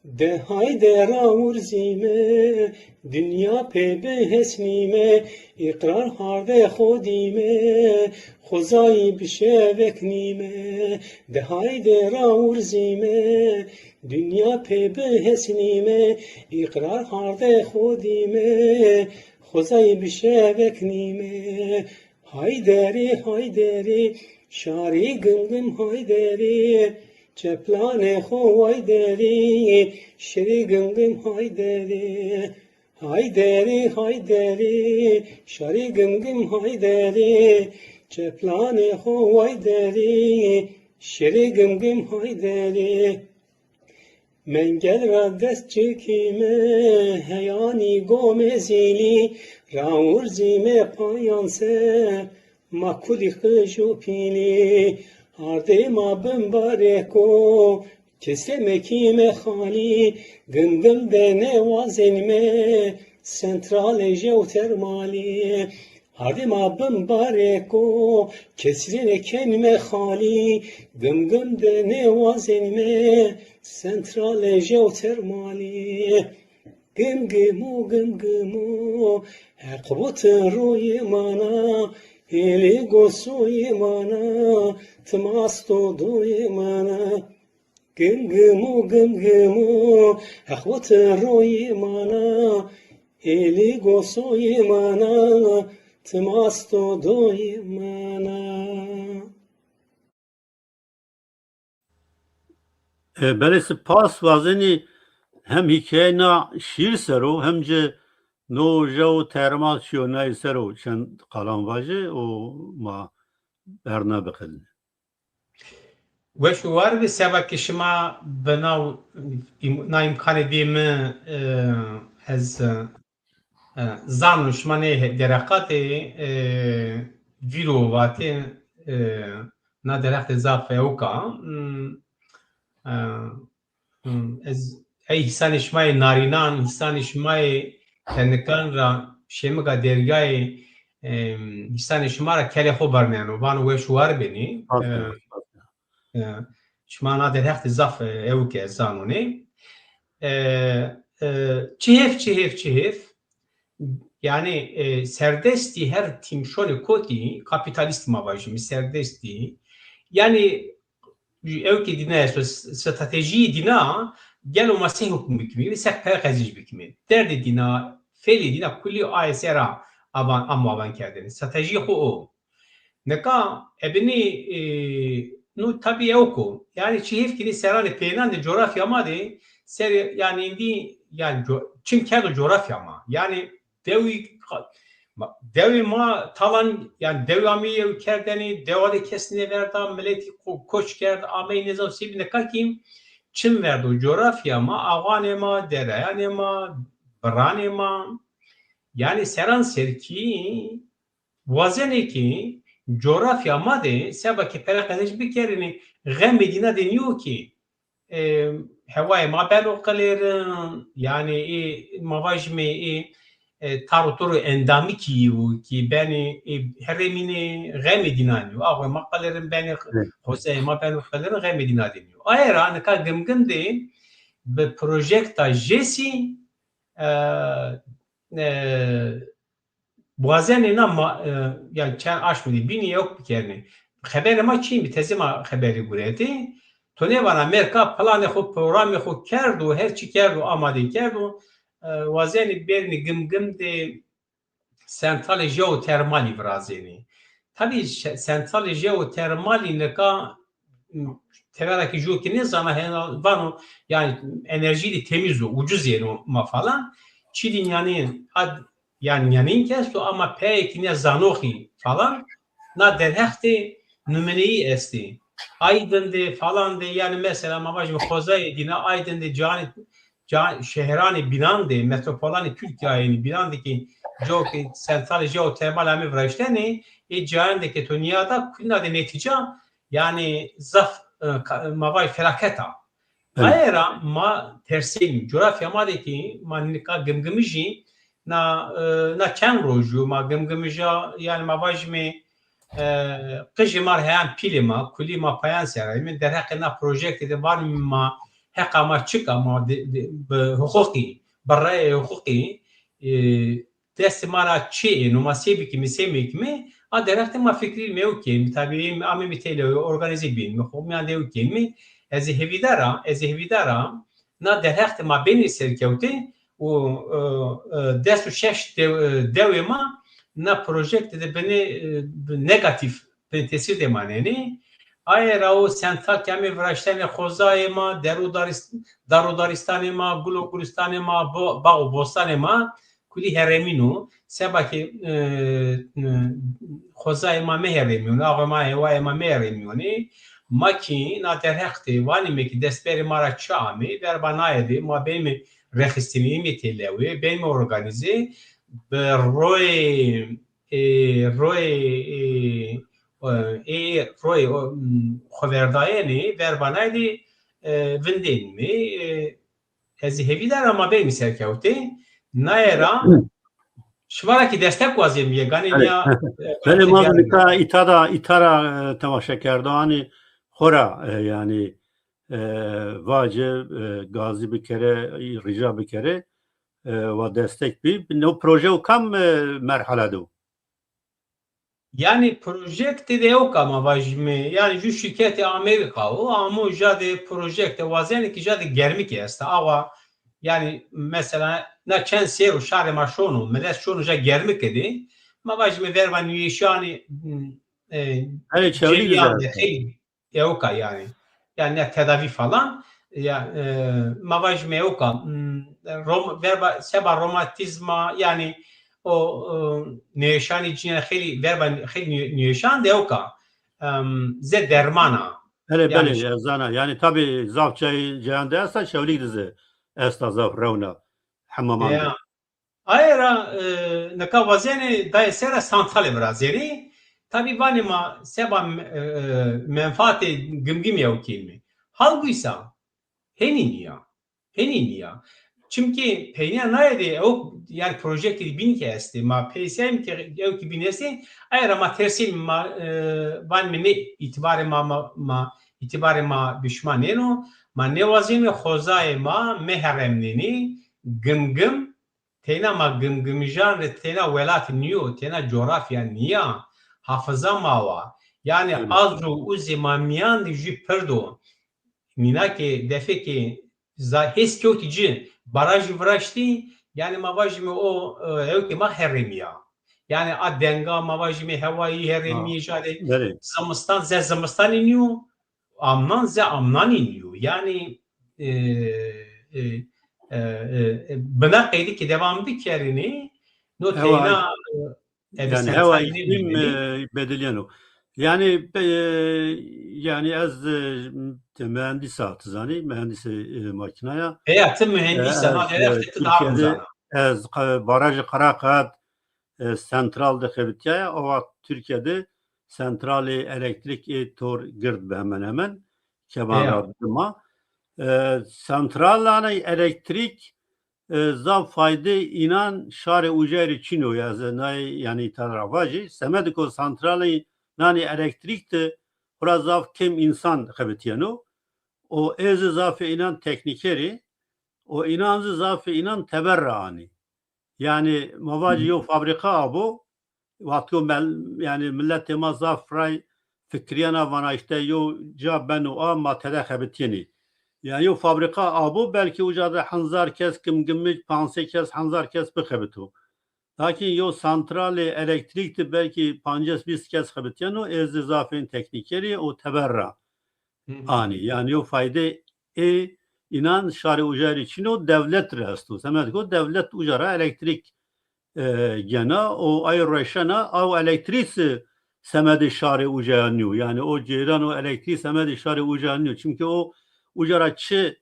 de hayde ravur zime dünya pebe hesnime ikrar harde hodime khuzai bişevek nime de hayde ravur zime dünya pebe hesnime ikrar harde hodime khuzai bişevek nime hayderi şari gımgım hayderi çeplane hayderi şeri gımgım hayderi hayderi şari gımgım hayderi çeplane hayderi şeri gımgım hayderi Mengel ra dest çekime heyani gomezili raur zime payanse makuli khju pili arde ma bembareko keseme kime khali gındım dene vazenme sentral jeotermali arde ma bembareko kesrine kenme khali gındım dene vazenme sentral jeotermali gım gımı hekbutun ruyi mana heli gosuyi mana tmasto duyi mana gım gımı hekbutun ruyi mana heli gosuyi mana tmasto duyi mana Belesi pas vazeni hem hikayena şiir sero hem ce no jo termasyon sero çen kalan vaje o ma berna bekilni. وشو وارد سبا كشما بناو نا امكان ديم از زانو شمانه درقات فيرو واتي نا درقت زافه اوكا از ای حسان شمای نارینان حسان شمای تنکان را شمگا درگای حسان شما را کلی خوب برمیانو وانو وشوار بینی شما نادر هفت زاف او که زانونه çihef yani serdesti her tim şöyle koti kapitalist mavajimi serdesti yani ev ki dina strateji dina gel o masih hukum bikmi ve sekper kazic bikmi derdi dina feli dina kulli ayesera avan kendini strateji o neka ebni nu tabii oku yani çihef kini serane peynan de coğrafya ama de ser yani indi yani çim kedo coğrafya ama yani devi ma talan yani devamiye kerdeni devade kesine verdi meleti koç kerdi amey nezam sibine kakim çim verdi o coğrafya ama avanema dereyanema branema yani seran serki vazeneki coğrafya ama de sebaki perakazış bir kerini Medine deniyor ki hevaya mabelo kalerin yani mavajme taroturu endami ki beni heremini Medine diyor. Ağabey makalerin beni Hüseyin ma beni kalerin Medine deniyor. Ayra ne kadar gımgım de به پروژکتا جسی بازن اینا yani چند آش میدی بینی yok بکرنی خبر ما چی می تزی ما خبری گوریتی تو نه بنا امریکا پلان خود پروگرام خود کرد و هر چی کرد و آماده کرد و وازنی برنی گم de سنترال ژئوترمالی برازینی tabii sentral jeotermali neka tevera ki jo ki ne zaman vano yani enerjiyi temiz o ucuz yeri ma falan Çilin yani kesto ama peki ne zanohi falan na derhekti nümeneyi esti Aydın de falan de yani mesela mabaj ve Kozay dine Aydın de şehrani binan de metropolani Türkiye'nin binan de ki ki sentral jeotermal ami vraşteni cahindeki dünyada kulna de netice yani zaf mabay felaketa. Ayera ma tersim coğrafya madeki manika gımgımıji na çen roju ma gımgımıja yani mabaj mi qijmar heyan pilima kulima payan seray min derhaqna projekt de var ma haqama çıka ma hukuki barra hukuki testimana çi numasibi ki misemi mi a derhaqte ma fikri mevki tabii ami mitele organize bin mi yani devki mi ez hevidara na derhaqte ma beni serkevti o desu şeş devema na projekte de beni negatif tesir de maneni ayera o sentral kemi vraştene xozayema darudaristanema gulokuristanema bağ bostanema kuli hereminu sebaki xozayema mehereminu ağma hevayema mehereminu maki na derhaqte vani meki desperi mara çami verbanayedi ma benim rexistini metelevi benim organize روی خبردایانی وربانایدی وندین می از هیوی در اما بی میسر کهوتی نایرا شمارا کی destek وازیم یگانی یا بله ما ایتارا تماشا کردانی خورا yani واجب گازی بکره رجا بکره و destek bir no proje o kam merhale do yani projekte de yok ama vajmi yani şu şirketi Amerika o ama jade projekte vazeni ki jade germik est ama yani mesela na çen seru şare maşonu meles şonu ja germik edi ma vajmi vervan nişani hani çeviri güzel yok yani ne tedavi falan ya mavajme yok verba seba romatizma yani o nişan içine خیلی verba خیلی nişan de yok ze dermana bele zana yani tabi zavçayı cehende çeviri dizi esta zaf revna hamamanda ayra neka vazeni da sera santale brazeri tabi vanima seba menfaati gımgım yok kimi halbuysa Henin ya. Çünkü peynir neydi? O yani projekti bin kesti. Ma PSM ki o ki binesi. Ayra ma tersil ma van mini itibari ma bişmaneno. Ma nevazimi xozay ma mehremnini gımgım tena ma gımgımjan ve tena velat niyo tena coğrafya niya hafıza mava. Yani azru uzi mamiyan di jiperdo. Nina ki defe ki hes kötücü baraj vraşti yani mavajmi o ev ki ma heremiya yani a denga mavajmi havayı heremiya jale zamastan iniyor amnan iniyor yani bana kaydı ki devam bir kerini notena yani hava iklim bedeliyor yani az mühendis atızani mühendis makinaya hayatı mühendis Türkiye'de az barajı Karakat sentral de xebitya o Türkiye'de sentrali elektrik tor gird hemen keman sentral elektrik za fayda inan şare uceri Çino yani tarafacı semediko santrali nani elektrik de biraz kim insan xebitiyano o ez zafe inan teknikeri o inancı zafi inan teberrani. Yani mavacı yo fabrika abu vakti yani millet ma zafray fikriyana vana işte yo cabenu a matede xebetini. Yani yo fabrika abu belki ucada hanzar kes gimgimmiş panse kes hanzar kes bixebetu. Lakin yo santrali elektrikti belki pances bis kes xebetiyano ez zafin teknikeri o teberra ani. Yani yo fayde inan şari ucari için o devlet restu. Semet ko devlet ucara elektrik gena o ay reşana av elektrisi semedi şari ucanıyor. Yani o ceyran o elektrik semedi şari ucanıyor. Çünkü o ucara çi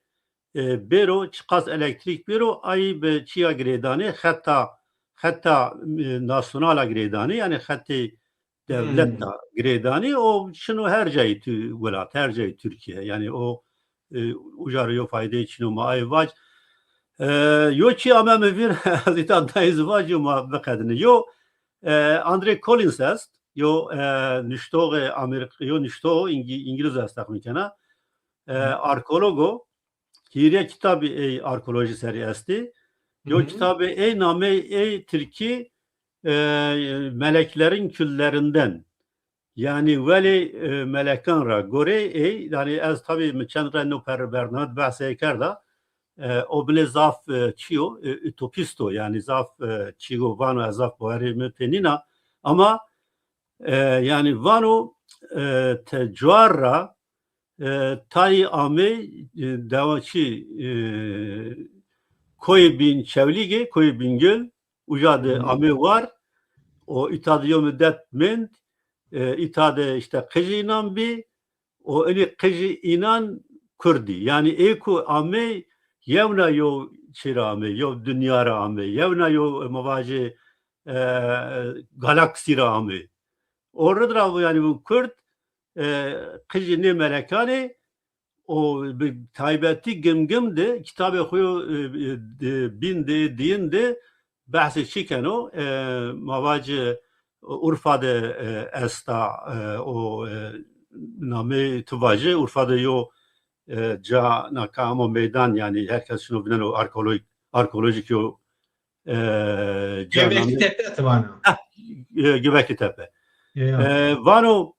bero çıkas elektrik bero ay be çiya gredani hatta nasyonala gredani yani hatta devlet da gredani o şunu her cayı velat her cayı Türkiye yani o ucara yo fayda için o ay vac yo çi ama mevir zitan tayzvacı ma bekadını yo Andre Collins est yo nüştoğu Amerika yo nüştoğu İngiliz est takmikena arkeologo Kiriye kitabı arkeoloji seri esti yo kitabı name Türkiye meleklerin küllerinden yani veli melekanra gore yani az tabi mçenre no per bernard bahse kerda o bile zaf çiyo utopisto yani zaf çigo vano zaf boğari mi penina ama yani vano tecuarra tayi ame davaçı koy bin çevlige koy bin göl ucadı ame var o itadı müddet ment itadı işte kıcı inan bi o eli kıcı inan kurdi yani eko ame yevna yo çirame yo dünya rame yevna yo mavacı galaksi rame orada yani bu Kürt kıcı ne melekane o taybeti gimgimdi kitabı koyu bindi diyindi bahsi çikeno mavacı Urfa'da esta o name tuvacı Urfa'da yo ca nakamo meydan yani herkes şunu bilen o arkeolojik yo Göbekli Tepe tıvanı. Göbekli Tepe. Vano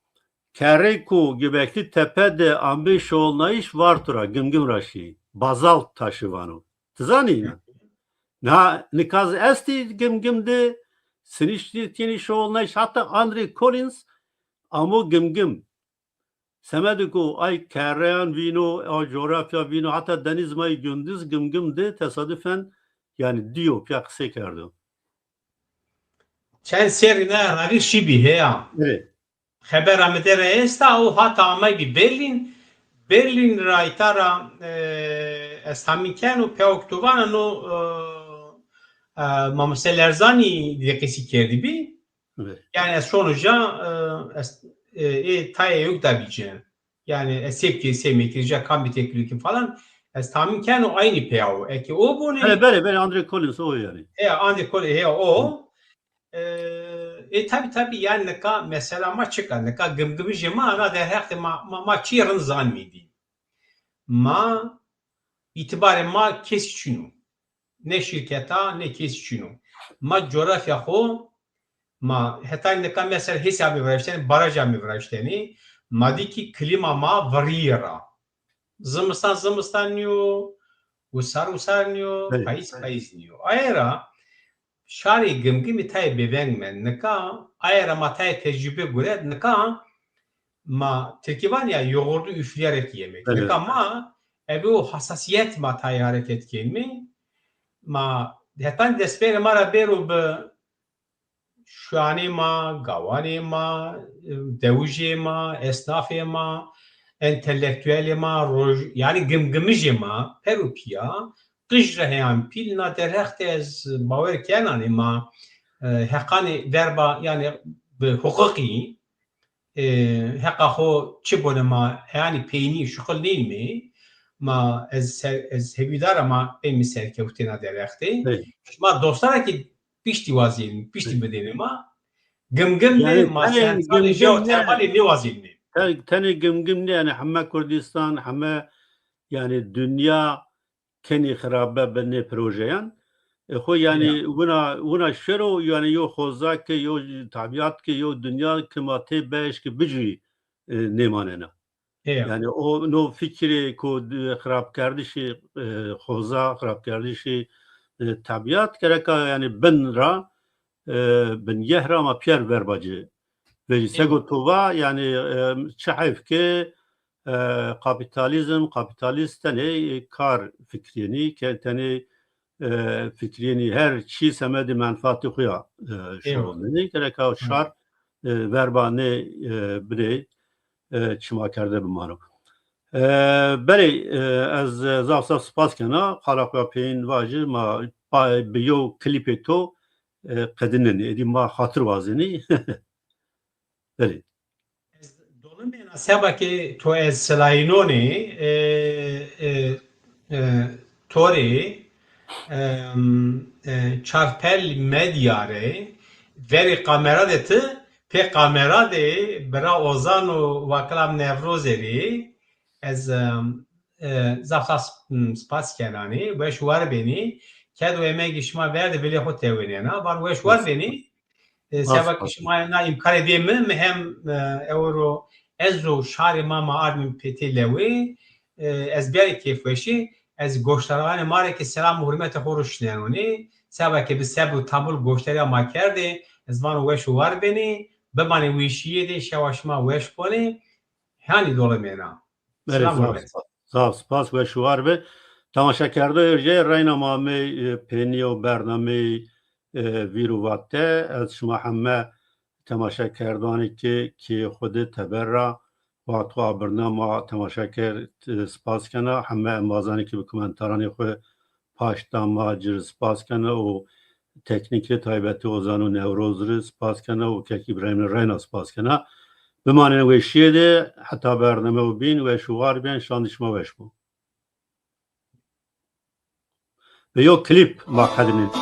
Kereku Göbekli Tepe'de ambiş olnayış vartura gımgım raşi. Bazalt taşı vano. Tzani na nikaz esti gımgımde sinişli olnayış hatta Andre Collins amo gımgım Semediku ay kerreyan vino, o coğrafya vino, hatta deniz mayı gündüz gımgımdı tesadüfen yani diyor piyak sekerdi. Çen serine ravi şibi heya. Evet. Haber amedere esta o hatta amay bi Berlin raitara estaminken pe oktoban no Mamsel Erzani dekesi kerdi bi. Evet. Yani sonuca taye yok da bicen. Yani sepki semekirce kambi teklikim falan. Tahminken o aynı peyao. Eki o bu ne? Evet, böyle Andre Collins o yani. Andre Collins o. Tabi yani ne ka mesela maçı kan ne ka gımgımı jema ana der hekte maçı yarın zanmedi. Ma itibaren ma kesişinu. Ne şirketa ne kesişinu. Ma coğrafya ho ma heta ne ka mesela hesabı verişteni baraj mı verişteni madiki klima ma varira. Zımıstan niyo usar niyo payız niyo. Ayra şari gımgımı tay bevenmen ne ka ayra ma tay tecrübe göre ne ka ma Türkivan ya yoğurdu üfleyerek yemek. Ne ka ma o hassasiyet ma tay hareket kelmi ma heta despere mara beru be şuane ma, gavane ma, devuje ma, esnafe ma, entelektüel ma, yani gımgımıcı ma, perupiya, qijre heyan pilna derhekte ez baver kenani ma, hekani verba yani hukuki, heka ho çibone ma, yani peyni şukul değil mi? Ma ez hevidara ma peymi serkevtina derhekte. Ma dostlara ki pişti vaziyetini, pişti bedenime gımgım ne masen sadece jeotermal ne vaziyetini. Tane gımgım ne yani Hamme Kurdistan, Hamme yani dünya کنی خرابه بنه پروژهان خو یعنی ونا شرو یعنی یو خوزا که یو طبیعت که یو دنیا که ماته بهش که بجوی نمانه نه یعنی او نو فکری که خراب کردیشی خوزا خراب کردیشی طبیعت کرده که یعنی بن را بن یه را ما پیر ورباجه و سگو تووا یعنی چه حیف که کاپیتالیستنه کار فکرینی که تنه فکرینی هر چی سمد منفعت خویا شغلنی که شار وربانه بره چما کرده بمانو بله از زاوسا سپاس کنا خلاقا پین واجه ما بیو کلیپ تو قدننی ادی ما خاطر وازنی بله سبا که تو از سلاینونی توری چارپل مدیاره وری کامرا دته pe kamera de bira ozan û wakilam Newrozê rê ez zafta spas kenanî weş war benî ked wê me gişma ver de bilê xwe tewênena var weş war benî seva gişma na imkanê dê min hem euro ez û şarê mama armîn pêtê lewê ez berê kêfweşî ez goştaranê marekê selam û hurmetê xwe rûşnenûnê seva ke bi seb û tabul goşteriya ma kerdê ez van weş war benî بمانه ویشیه دی شواشما ویش کنی هانی دوله مینا سپاس و شوار به تماشا کرده ارجه راینا مامی پینی و برنامه ویروواته از شما همه تماشا کردانی که خود تبرا و تو برنامه تماشا کرد سپاس کنه همه امازانی که به کمنتارانی خود پاشتا ما جر سپاس کنه و تکنیک تایبەتی ئۆزان و نێورۆزر سپاسکەنە و کەکی برایم ڕێنە سپاسکەنە بمانێن وێشیە دێ حتا بەرنەمە و بین وێشوار بێن شاندیشمە وێش بوو بە یۆ کلیپ ماقەدنین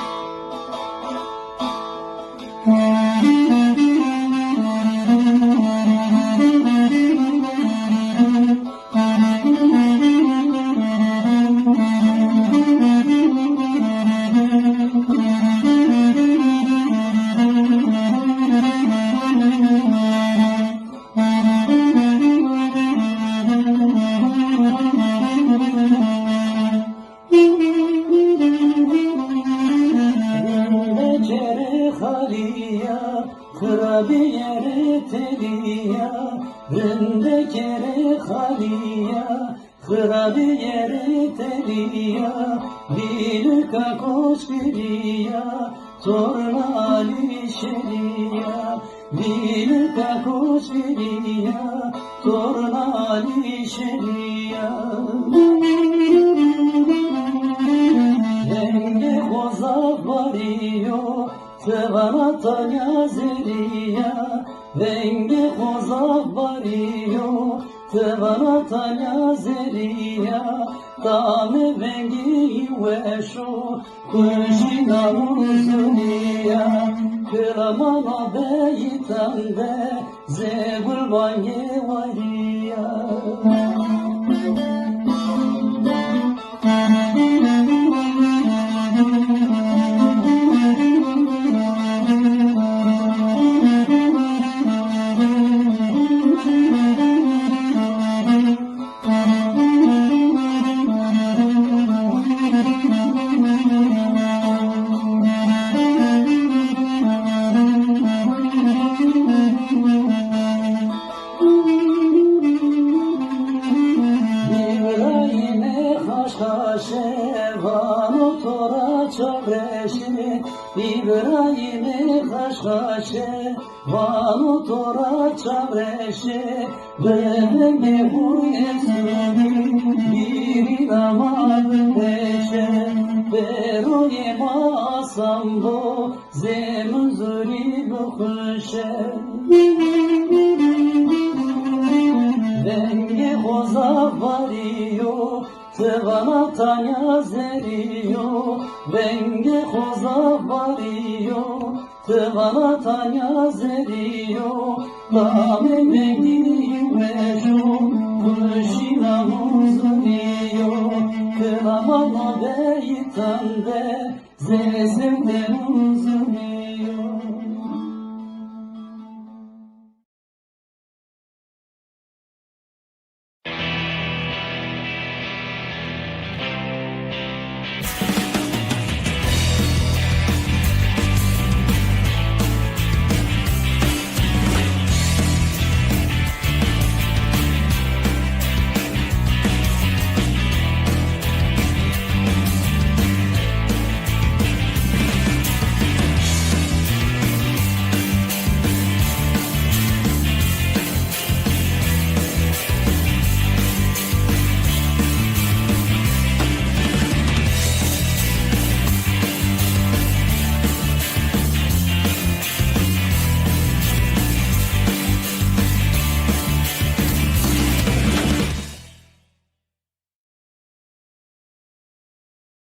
Tanya zeriyo, dame megdi meşu, Kurşina huzuriyo Kılamana beytande Zezimde huzuriyo